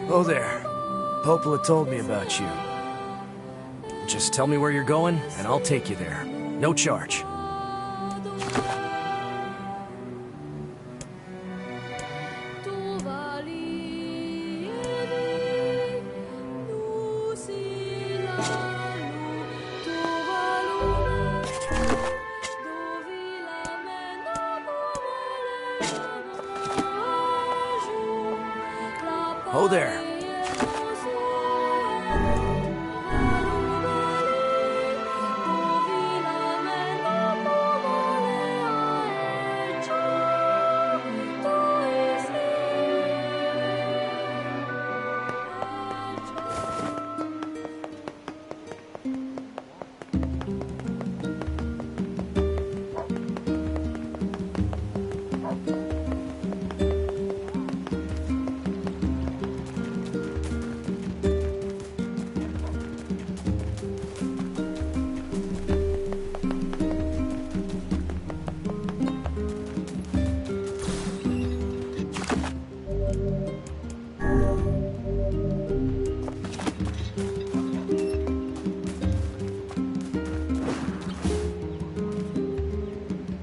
Oh there. Popola told me about you. Just tell me where you're going, and I'll take you there. No charge. Oh there.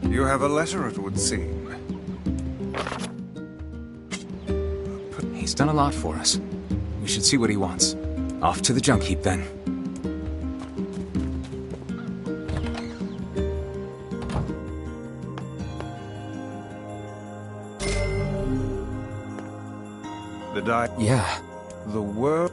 You have a letter, it would seem. He's done a lot for us. We should see what he wants. Off to the Junk Heap, then. Yeah. The world...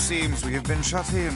Seems we have been shut in.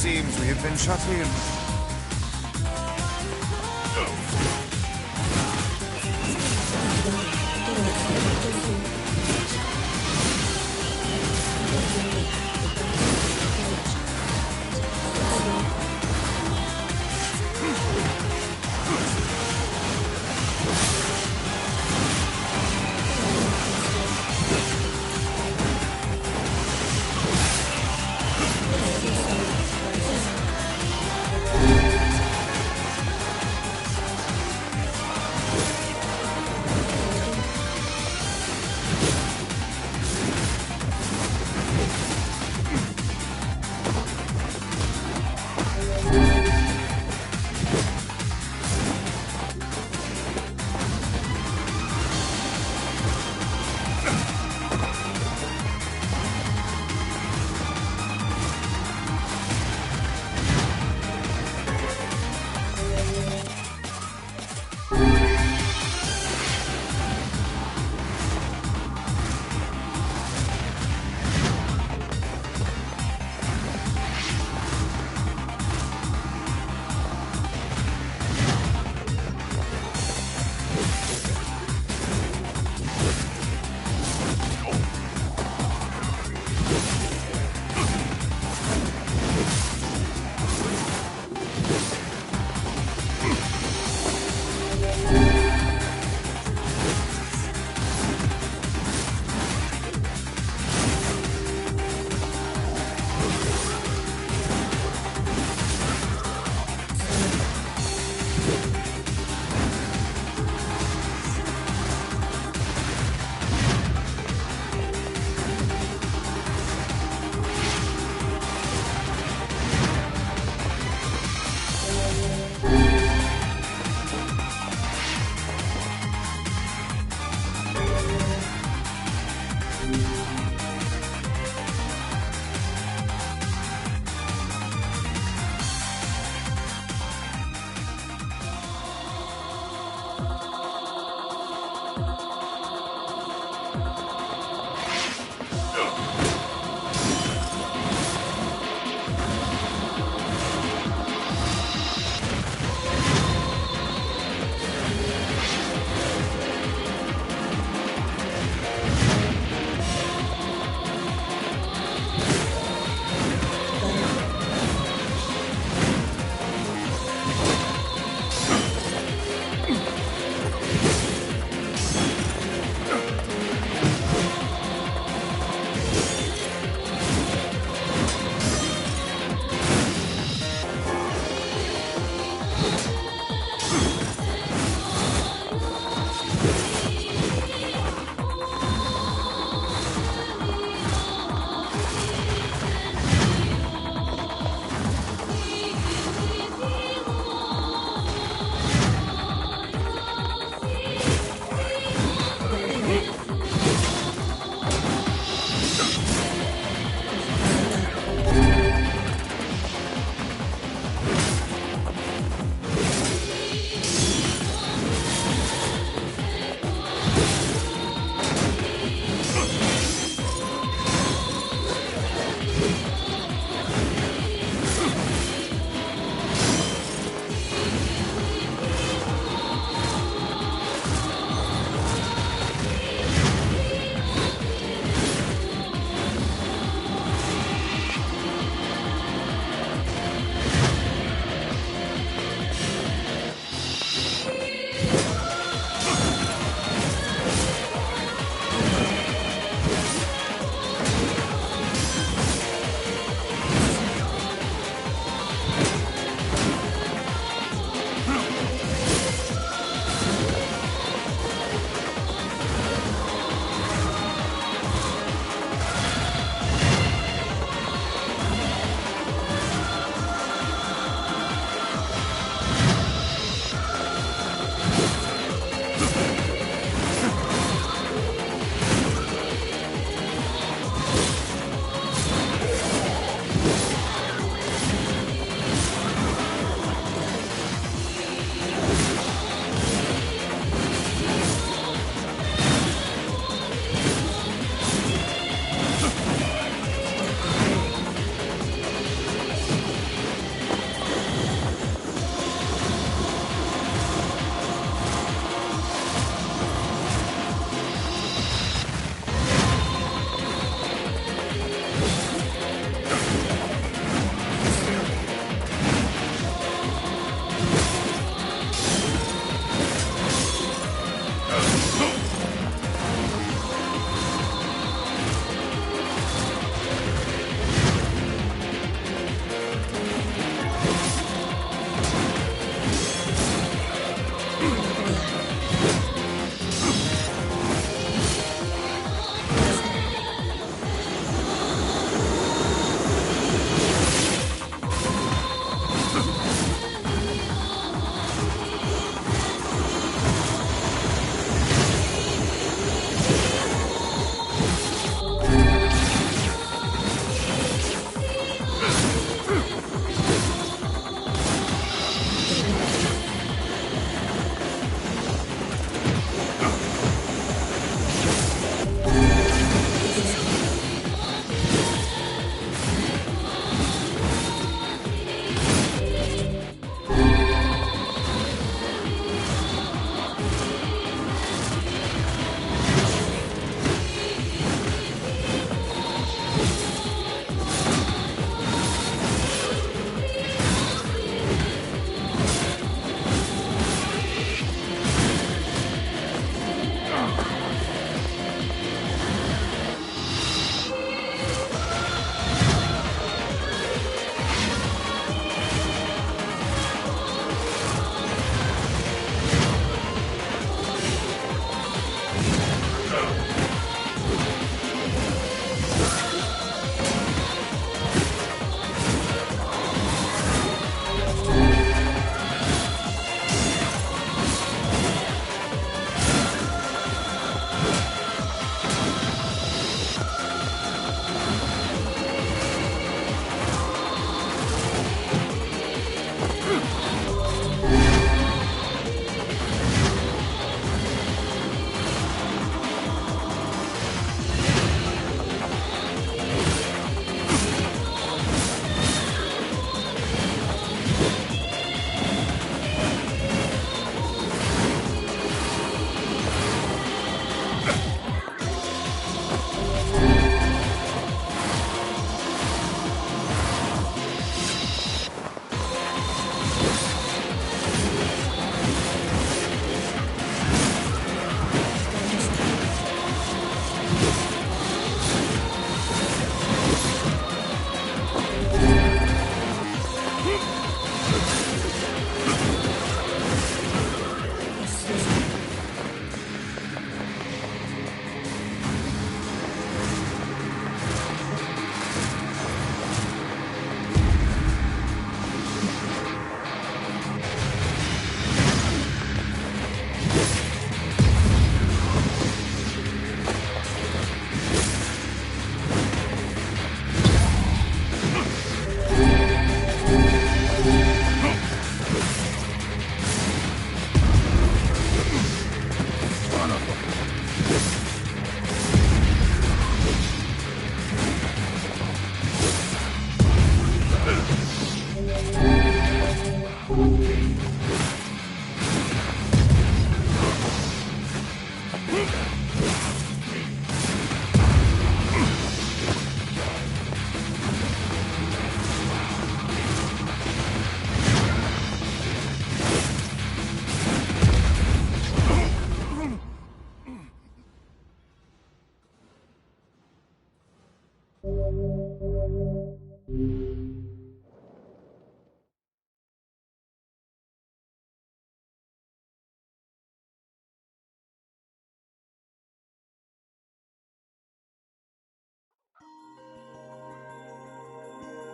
Seems we have been shut in.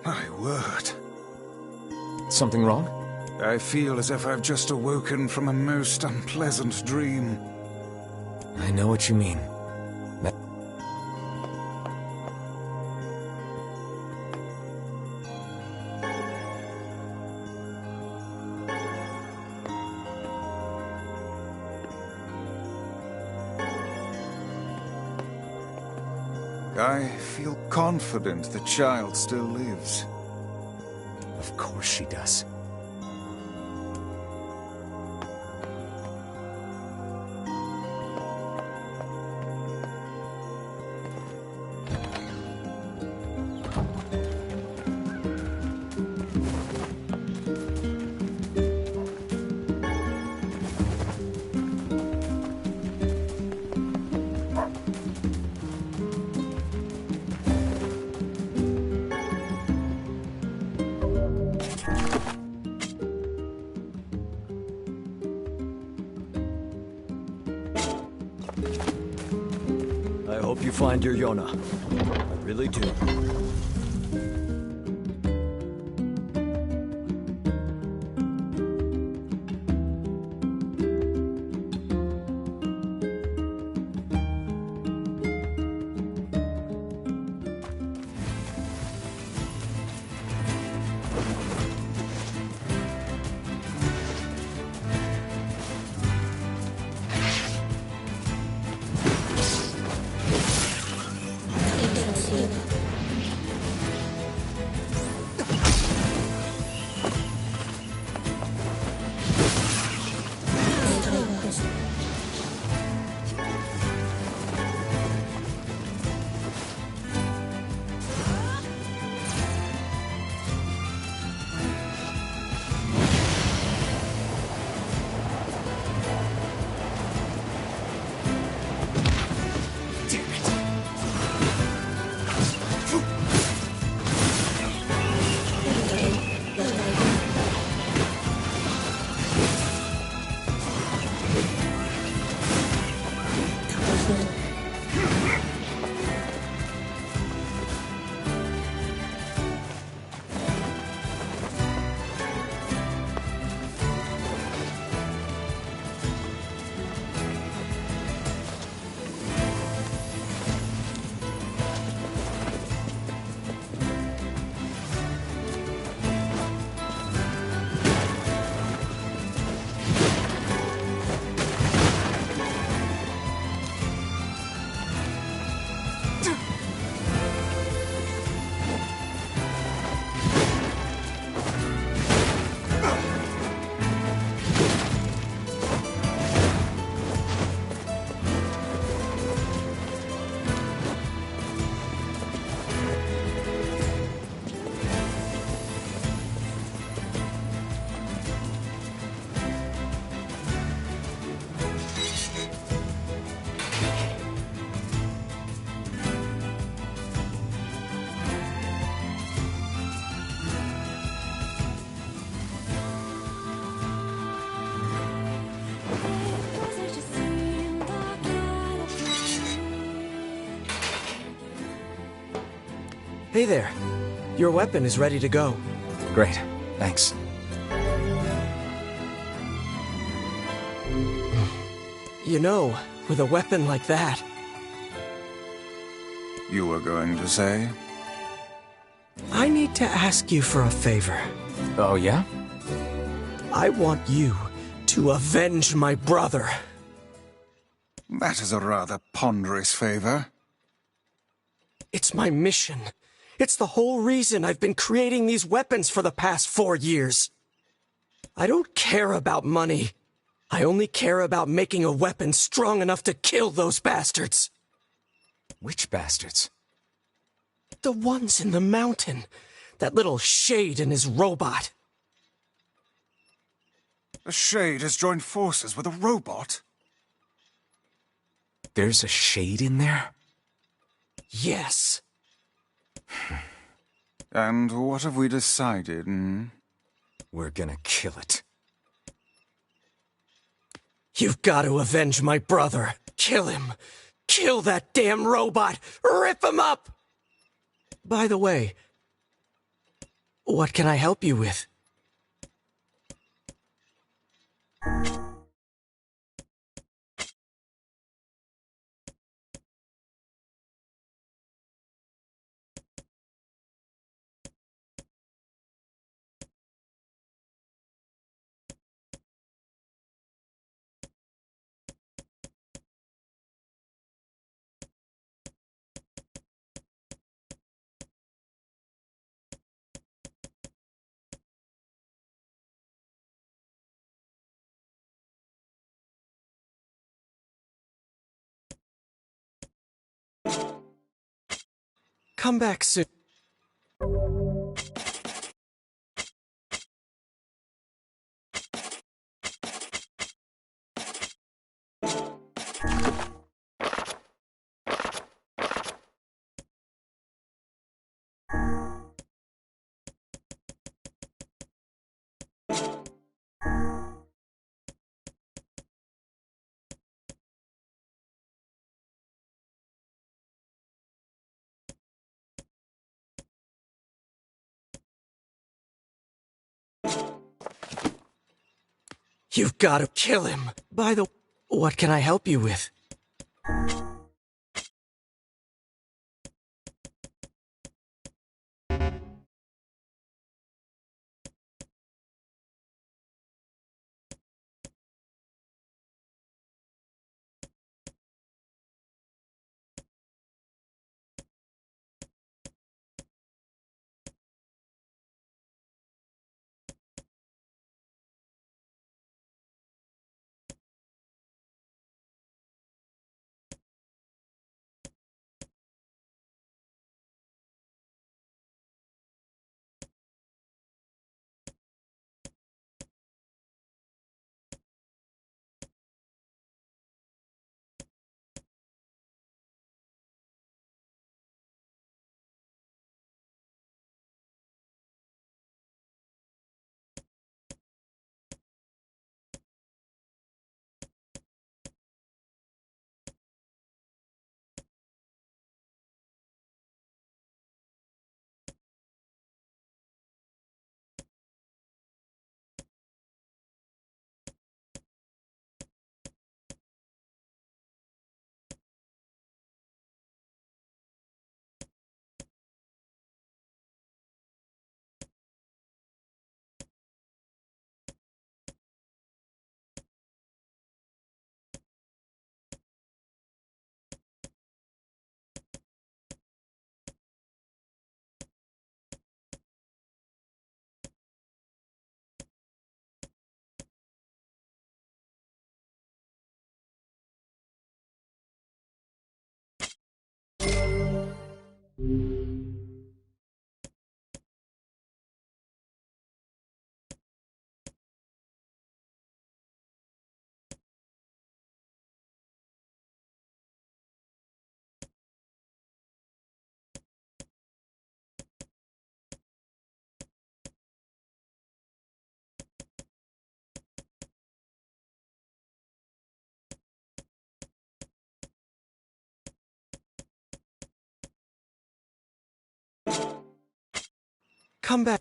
My word. Something wrong? I feel as if I've just awoken from a most unpleasant dream. I know what you mean. I feel confident the child still lives. Of course she does. I hope you find your Yona. I really do. Hey there. Your weapon is ready to go. Great, thanks. You know, with a weapon like that... You were going to say? I need to ask you for a favor. Oh, yeah? I want you to avenge my brother. That is a rather ponderous favor. It's my mission. It's the whole reason I've been creating these weapons for the past 4 years. I don't care about money. I only care about making a weapon strong enough to kill those bastards. Which bastards? The ones in the mountain. That little shade and his robot. The Shade has joined forces with a robot? There's a Shade in there? Yes. And what have we decided, We're gonna kill it. You've got to avenge my brother. Kill him. Kill that damn robot. Rip him up! By the way, what can I help you with? Come back soon. You've got to kill him. By the... What can I help you with? Come back.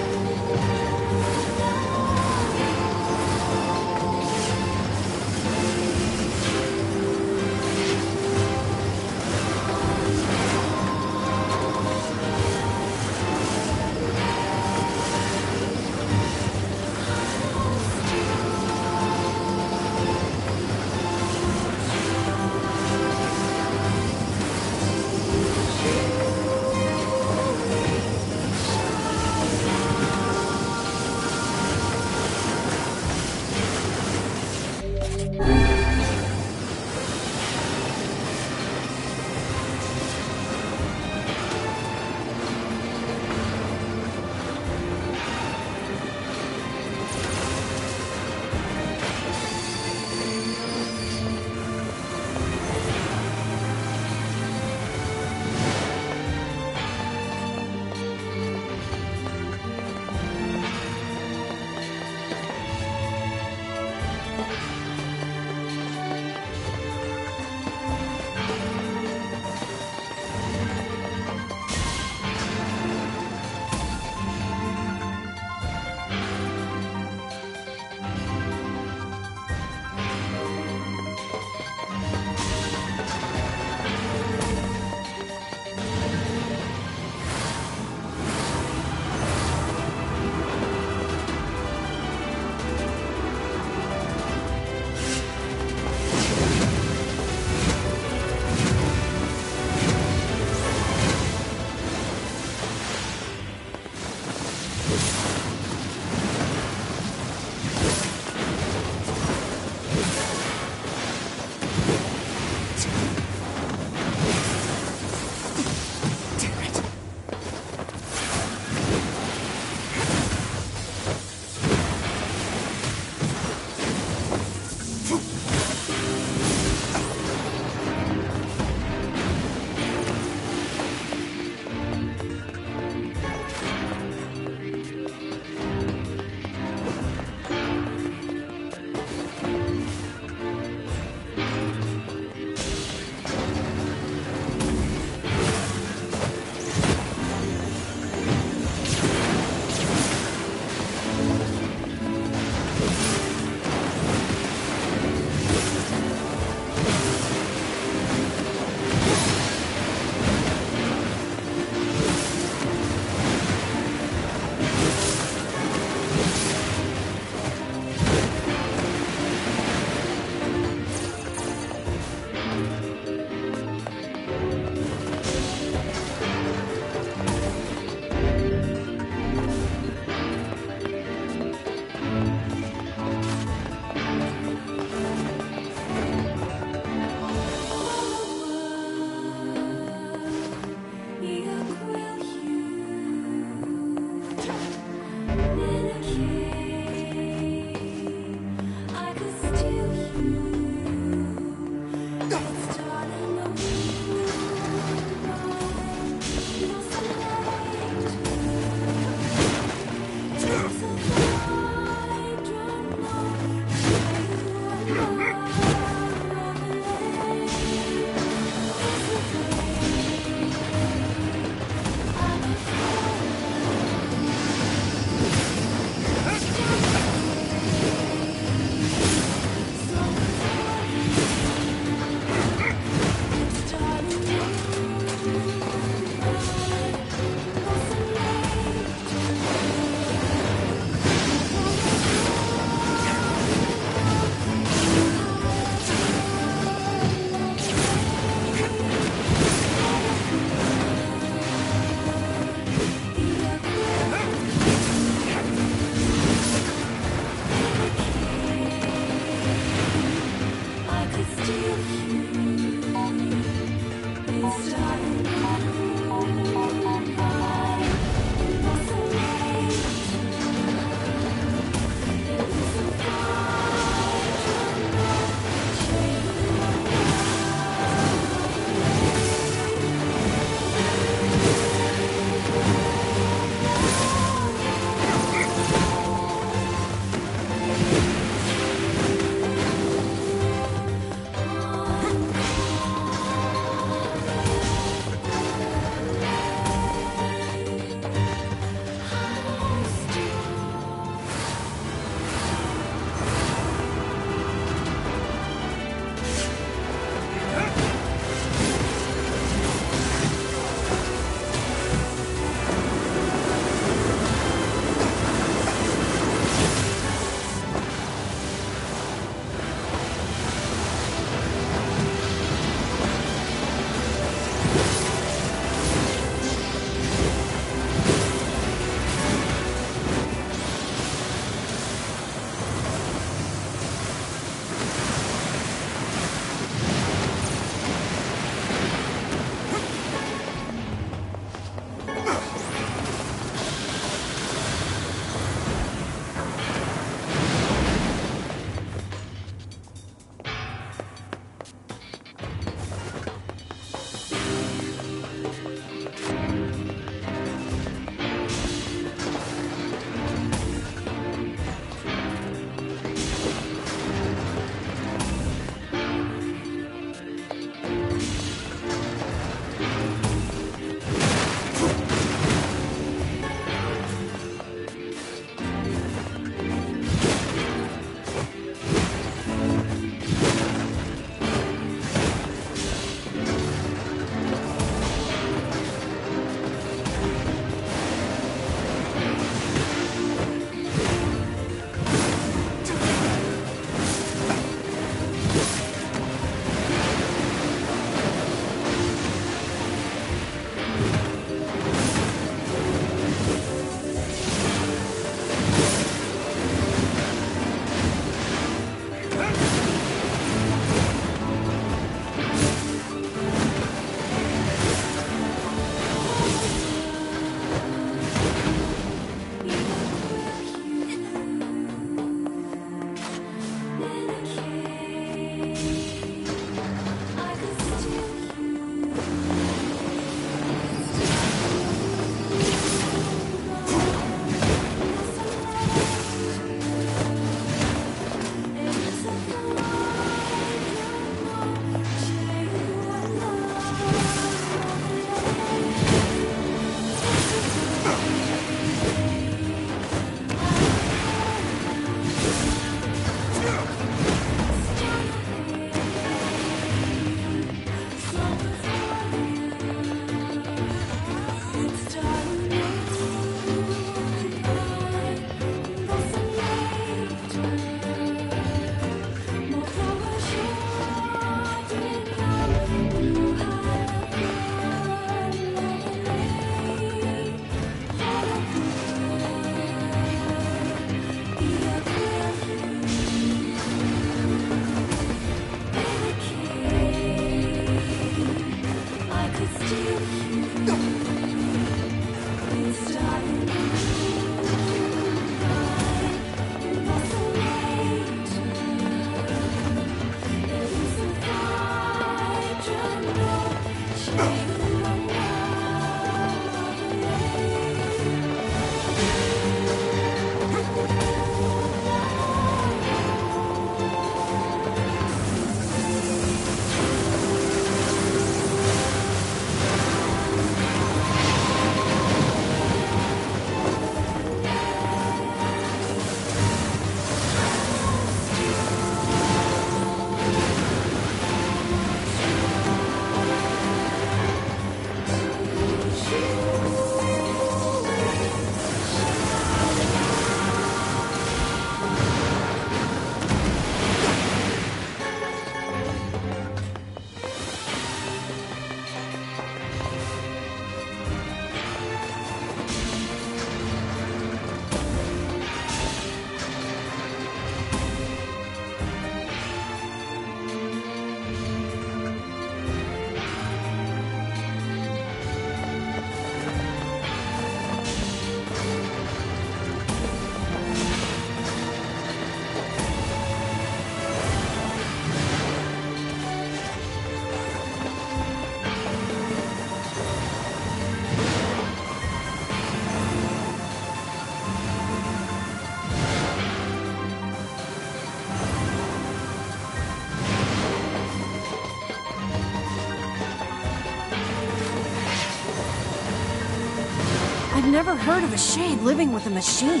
I've never heard of a shade living with a machine.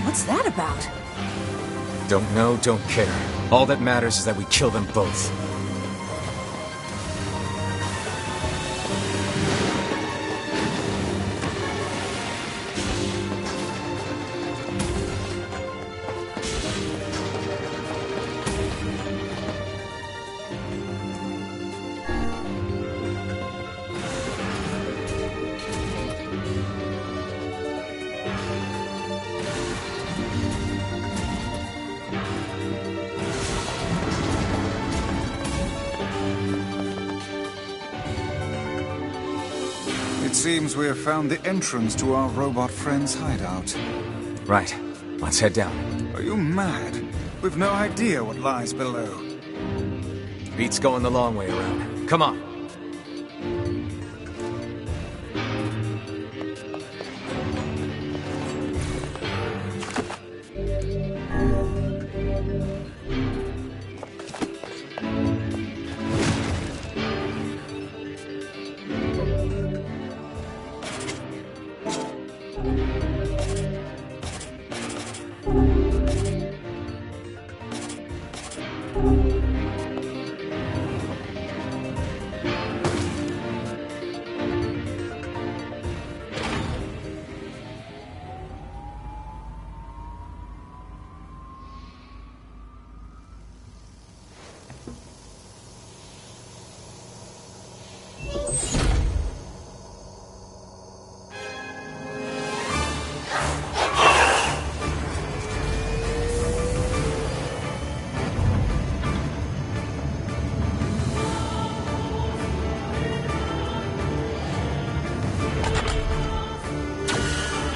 What's that about? Don't know, don't care. All that matters is that we kill them both. It seems we have found the entrance to our robot friend's hideout. Right. Let's head down. Are you mad? We've no idea what lies below. Beats going the long way around. Come on.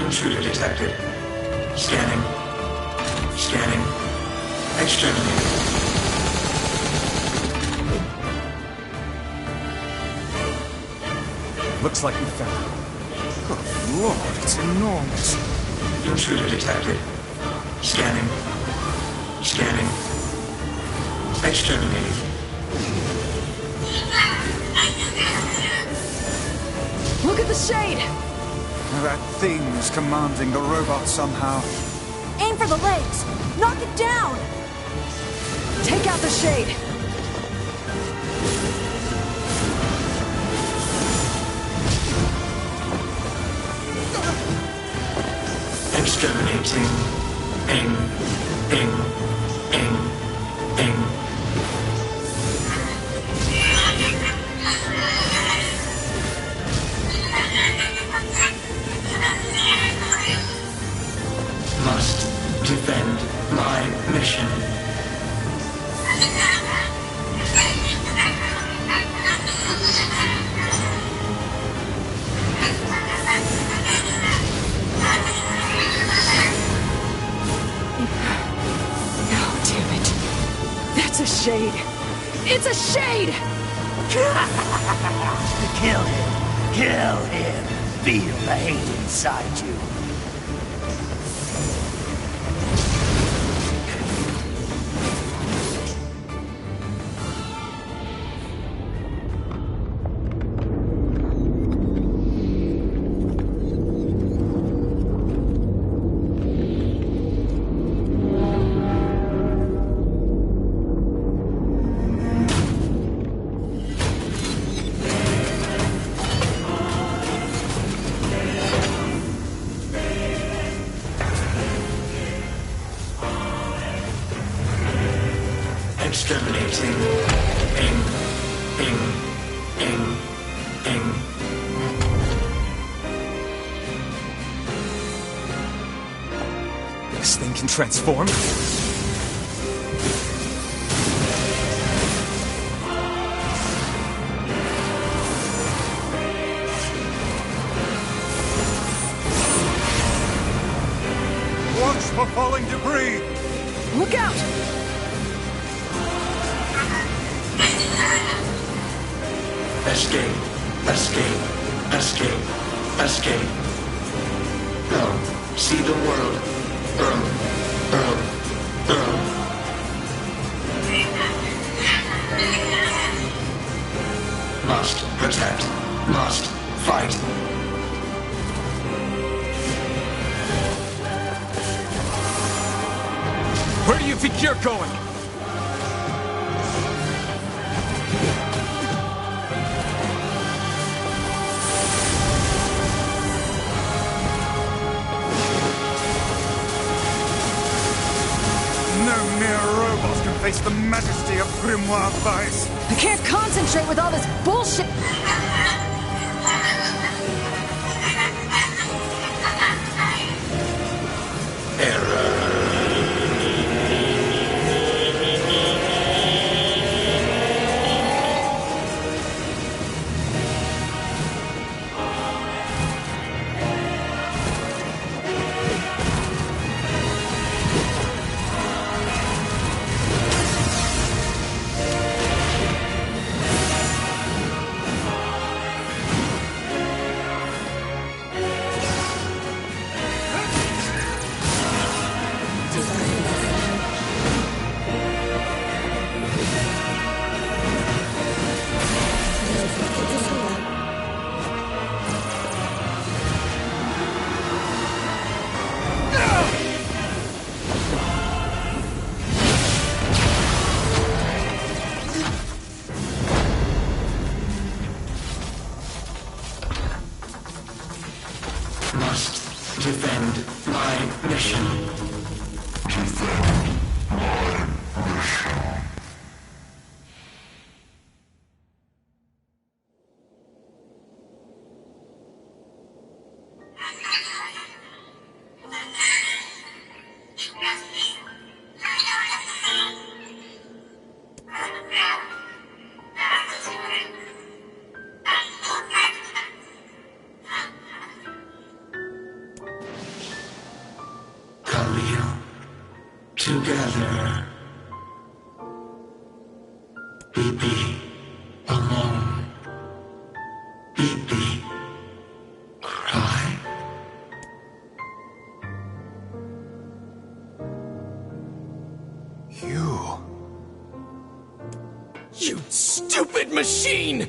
Intruder detected. Scanning. Scanning. Exterminating. Looks like we found it. Good lord, it's enormous. Intruder detected. Scanning. Scanning. Exterminating. Look at the shade! That thing is commanding the robot somehow. Aim for the legs! Knock it down! Take out the shade! Exterminating. Aim. Aim. Aim. Aim. Must defend my mission. Oh, damn it. That's a shade. It's a shade! Kill him. Kill him. Feel the hate inside you. Exterminating. Ing. Ing. Ing. Ing. This thing can transform? Watch for falling debris! Look out! Escape. Escape. Escape. Escape. Go. See the world. Earl. Earl. Earl. Must protect. Must fight. think you're going? No mere robot can face the majesty of Grimoire Vice. I can't concentrate with all this bullshit. Must defend my mission. Together. Be alone. Be cry. You stupid machine!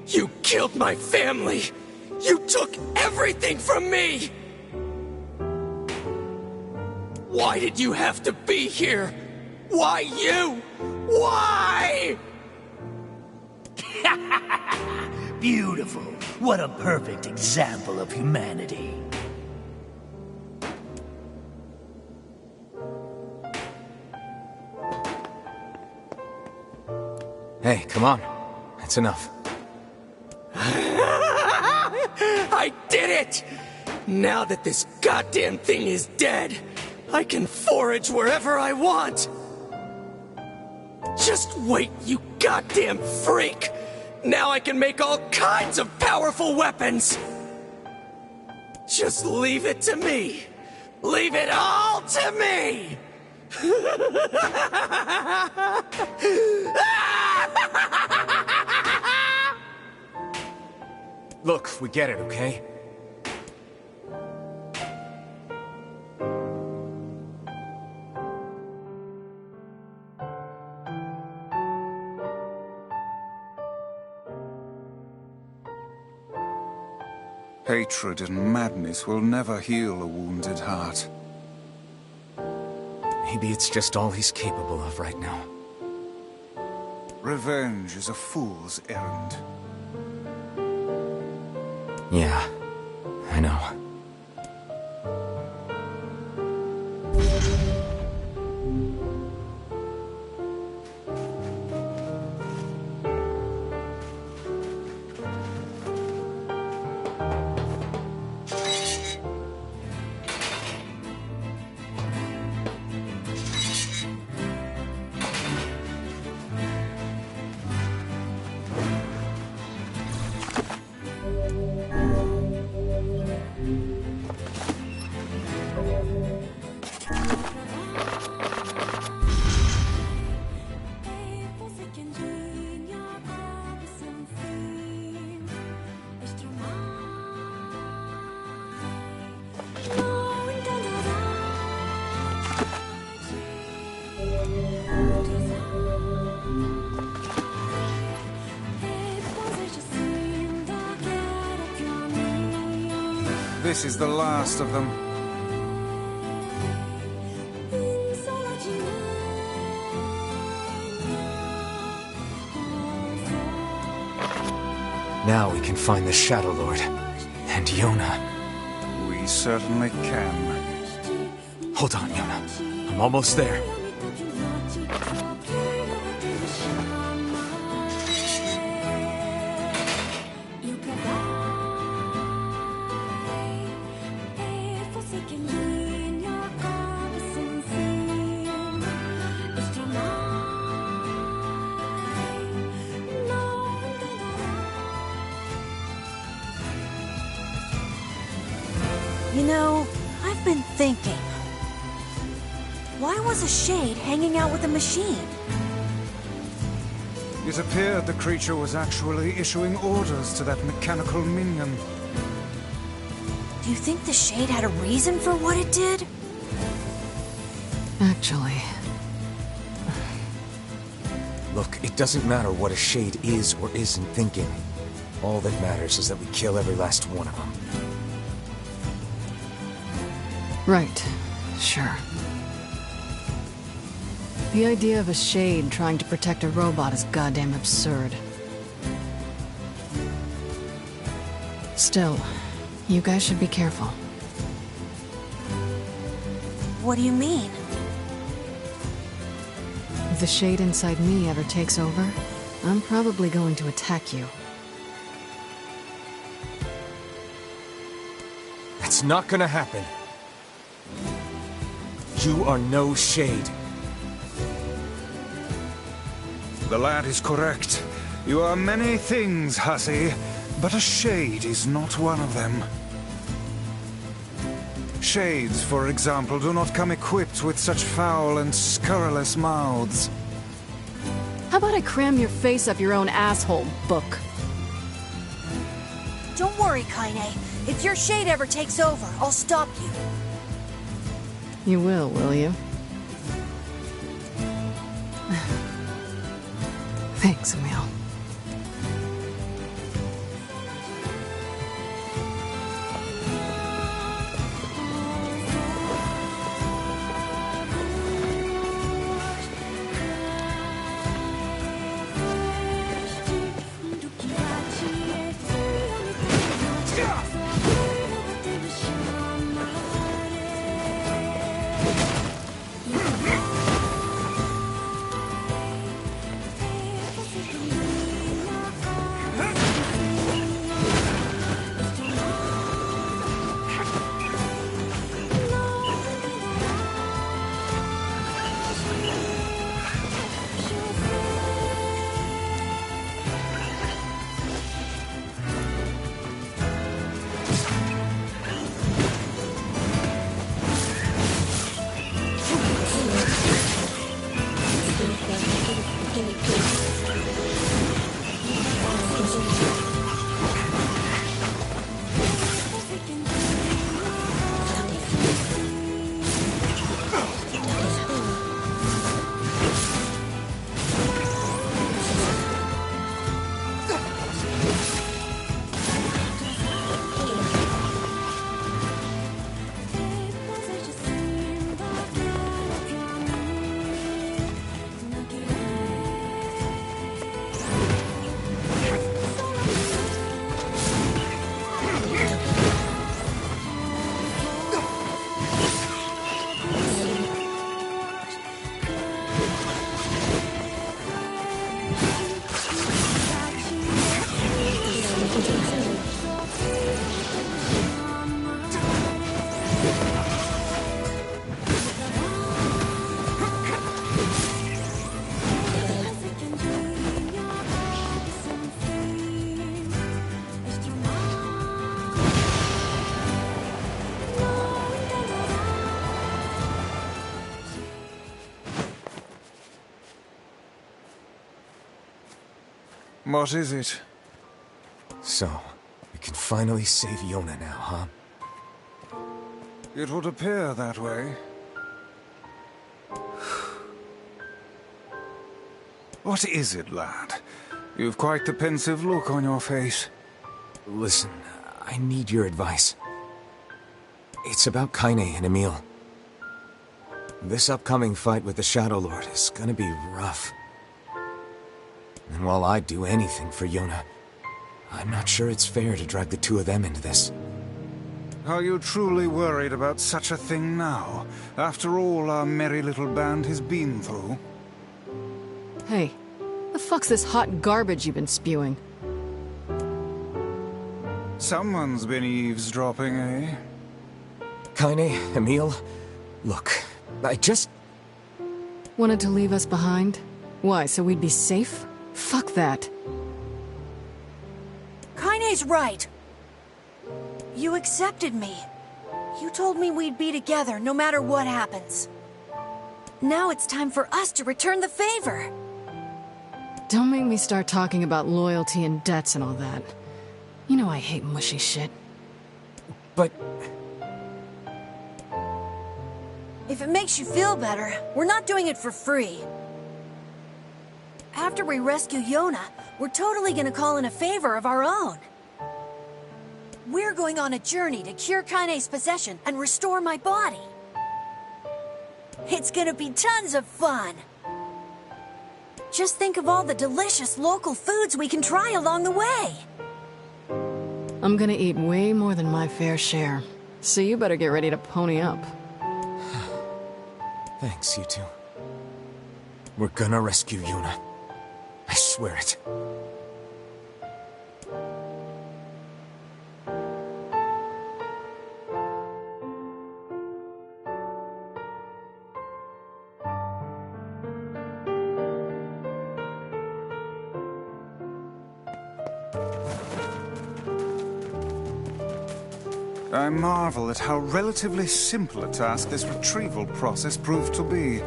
You killed my family! You took everything from me! Why did you have to be here? Why you? Why? Beautiful. What a perfect example of humanity. Hey, come on. That's enough. I did it! Now that this goddamn thing is dead, I can forage wherever I want! Just wait, you goddamn freak! Now I can make all kinds of powerful weapons! Just leave it to me! Leave it all to me! Look, we get it, okay? Hatred and madness will never heal a wounded heart. Maybe it's just all he's capable of right now. Revenge is a fool's errand. Yeah, I know. This is the last of them. Now we can find the Shadow Lord. And Yona. We certainly can. Hold on, Yona. I'm almost there. You know, I've been thinking. Why was a shade hanging out with a machine? It appeared the creature was actually issuing orders to that mechanical minion. Do you think the shade had a reason for what it did? Actually... Look, it doesn't matter what a shade is or isn't thinking. All that matters is that we kill every last one of them. Right. Sure. The idea of a shade trying to protect a robot is goddamn absurd. Still, you guys should be careful. What do you mean? If the shade inside me ever takes over, I'm probably going to attack you. That's not gonna happen. You are no shade. The lad is correct. You are many things, hussy, but a shade is not one of them. Shades, for example, do not come equipped with such foul and scurrilous mouths. How about I cram your face up your own asshole, book? Don't worry, Kaine. If your shade ever takes over, I'll stop you. You will you? Thanks, Emil. What is it? So, we can finally save Yona now, huh? It would appear that way. What is it, lad? You've quite the pensive look on your face. Listen, I need your advice. It's about Kaine and Emil. This upcoming fight with the Shadow Lord is gonna be rough. And while I'd do anything for Yona, I'm not sure it's fair to drag the two of them into this. Are you truly worried about such a thing now, after all our merry little band has been through? Hey, the fuck's this hot garbage you've been spewing? Someone's been eavesdropping, eh? Kaine, Emil, look, I just... Wanted to leave us behind? Why, so we'd be safe? Fuck that. Kaine's right. You accepted me. You told me we'd be together no matter what happens. Now it's time for us to return the favor. Don't make me start talking about loyalty and debts and all that. You know I hate mushy shit. But... If it makes you feel better, we're not doing it for free. After we rescue Yona, we're totally gonna call in a favor of our own. We're going on a journey to cure Kaine's possession and restore my body. It's gonna be tons of fun. Just think of all the delicious local foods we can try along the way. I'm gonna eat way more than my fair share, so you better get ready to pony up. Thanks, you two. We're gonna rescue Yuna. I swear it. I marvel at how relatively simple a task this retrieval process proved to be.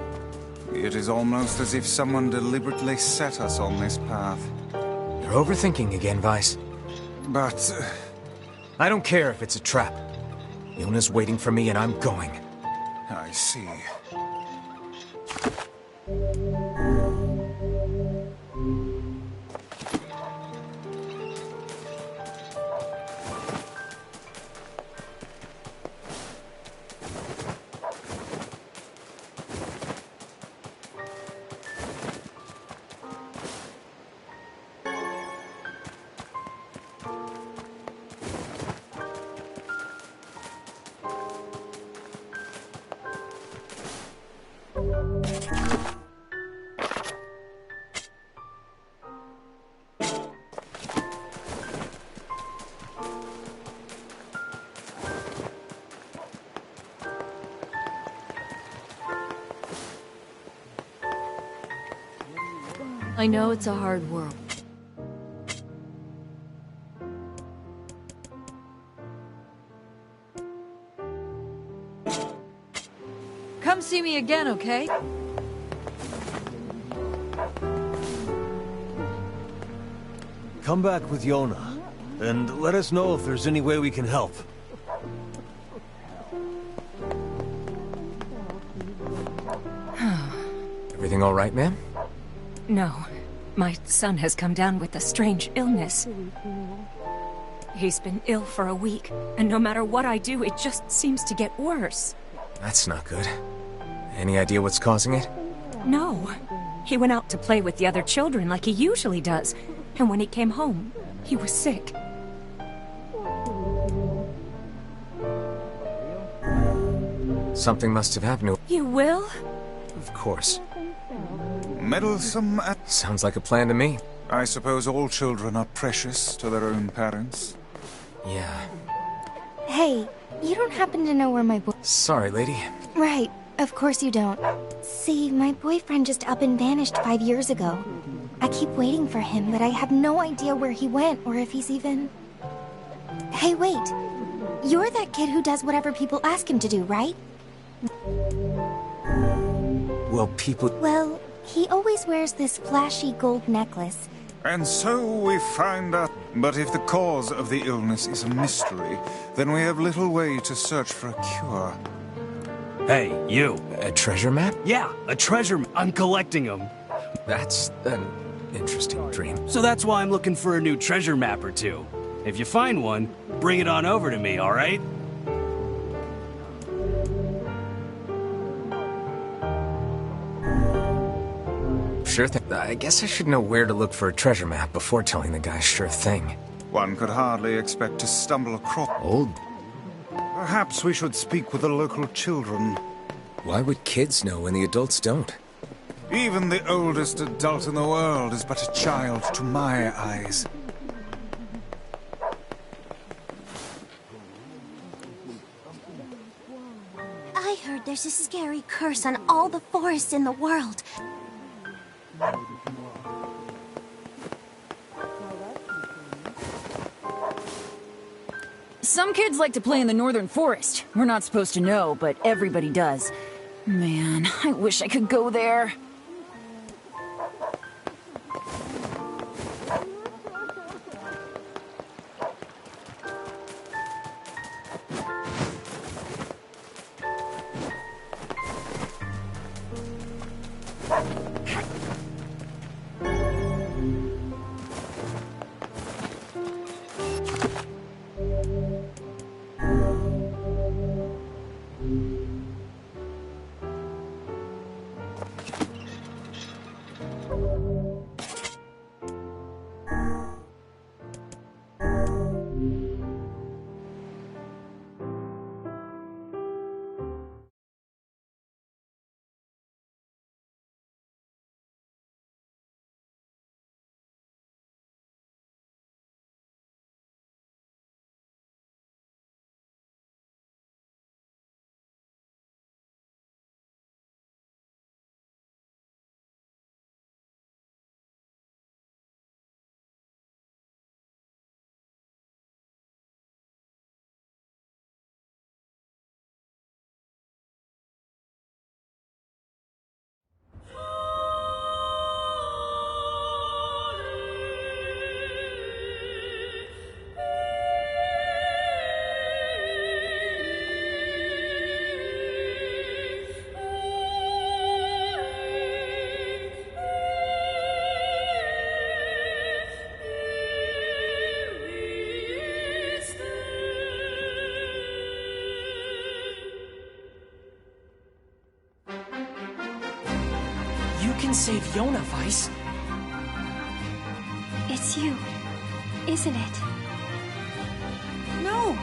It is almost as if someone deliberately set us on this path. You're overthinking again, Vice. But... I don't care if it's a trap. Yona's waiting for me and I'm going. I see. I know it's a hard world. Come see me again, okay? Come back with Yona, and let us know if there's any way we can help. Everything all right, ma'am? No. My son has come down with a strange illness. He's been ill for a week, and no matter what I do, it just seems to get worse. That's not good. Any idea what's causing it? No. He went out to play with the other children like he usually does, and when he came home, he was sick. Something must have happened to... You will? Of course. Meddlesome Sounds like a plan to me. I suppose all children are precious to their own parents. Yeah. Hey, you don't happen to know where my boy... Sorry, lady. Right, of course you don't. See, my boyfriend just up and vanished 5 years ago. I keep waiting for him, but I have no idea where he went or if he's even... Hey, wait. You're that kid who does whatever people ask him to do, right? Well, people... Well, he always wears this flashy gold necklace. And so we find out. But if the cause of the illness is a mystery, then we have little way to search for a cure. Hey, you. A treasure map? Yeah, a treasure map. I'm collecting them. That's an interesting dream. So that's why I'm looking for a new treasure map or two. If you find one, bring it on over to me, all right? Sure thing. I guess I should know where to look for a treasure map before telling the guy sure thing. One could hardly expect to stumble across... Old? Perhaps we should speak with the local children. Why would kids know when the adults don't? Even the oldest adult in the world is but a child to my eyes. I heard there's a scary curse on all the forests in the world. Some kids like to play in the northern forest. We're not supposed to know, but everybody does. Man, I wish I could go there. You can save Yona, Weiss. It's you, isn't it?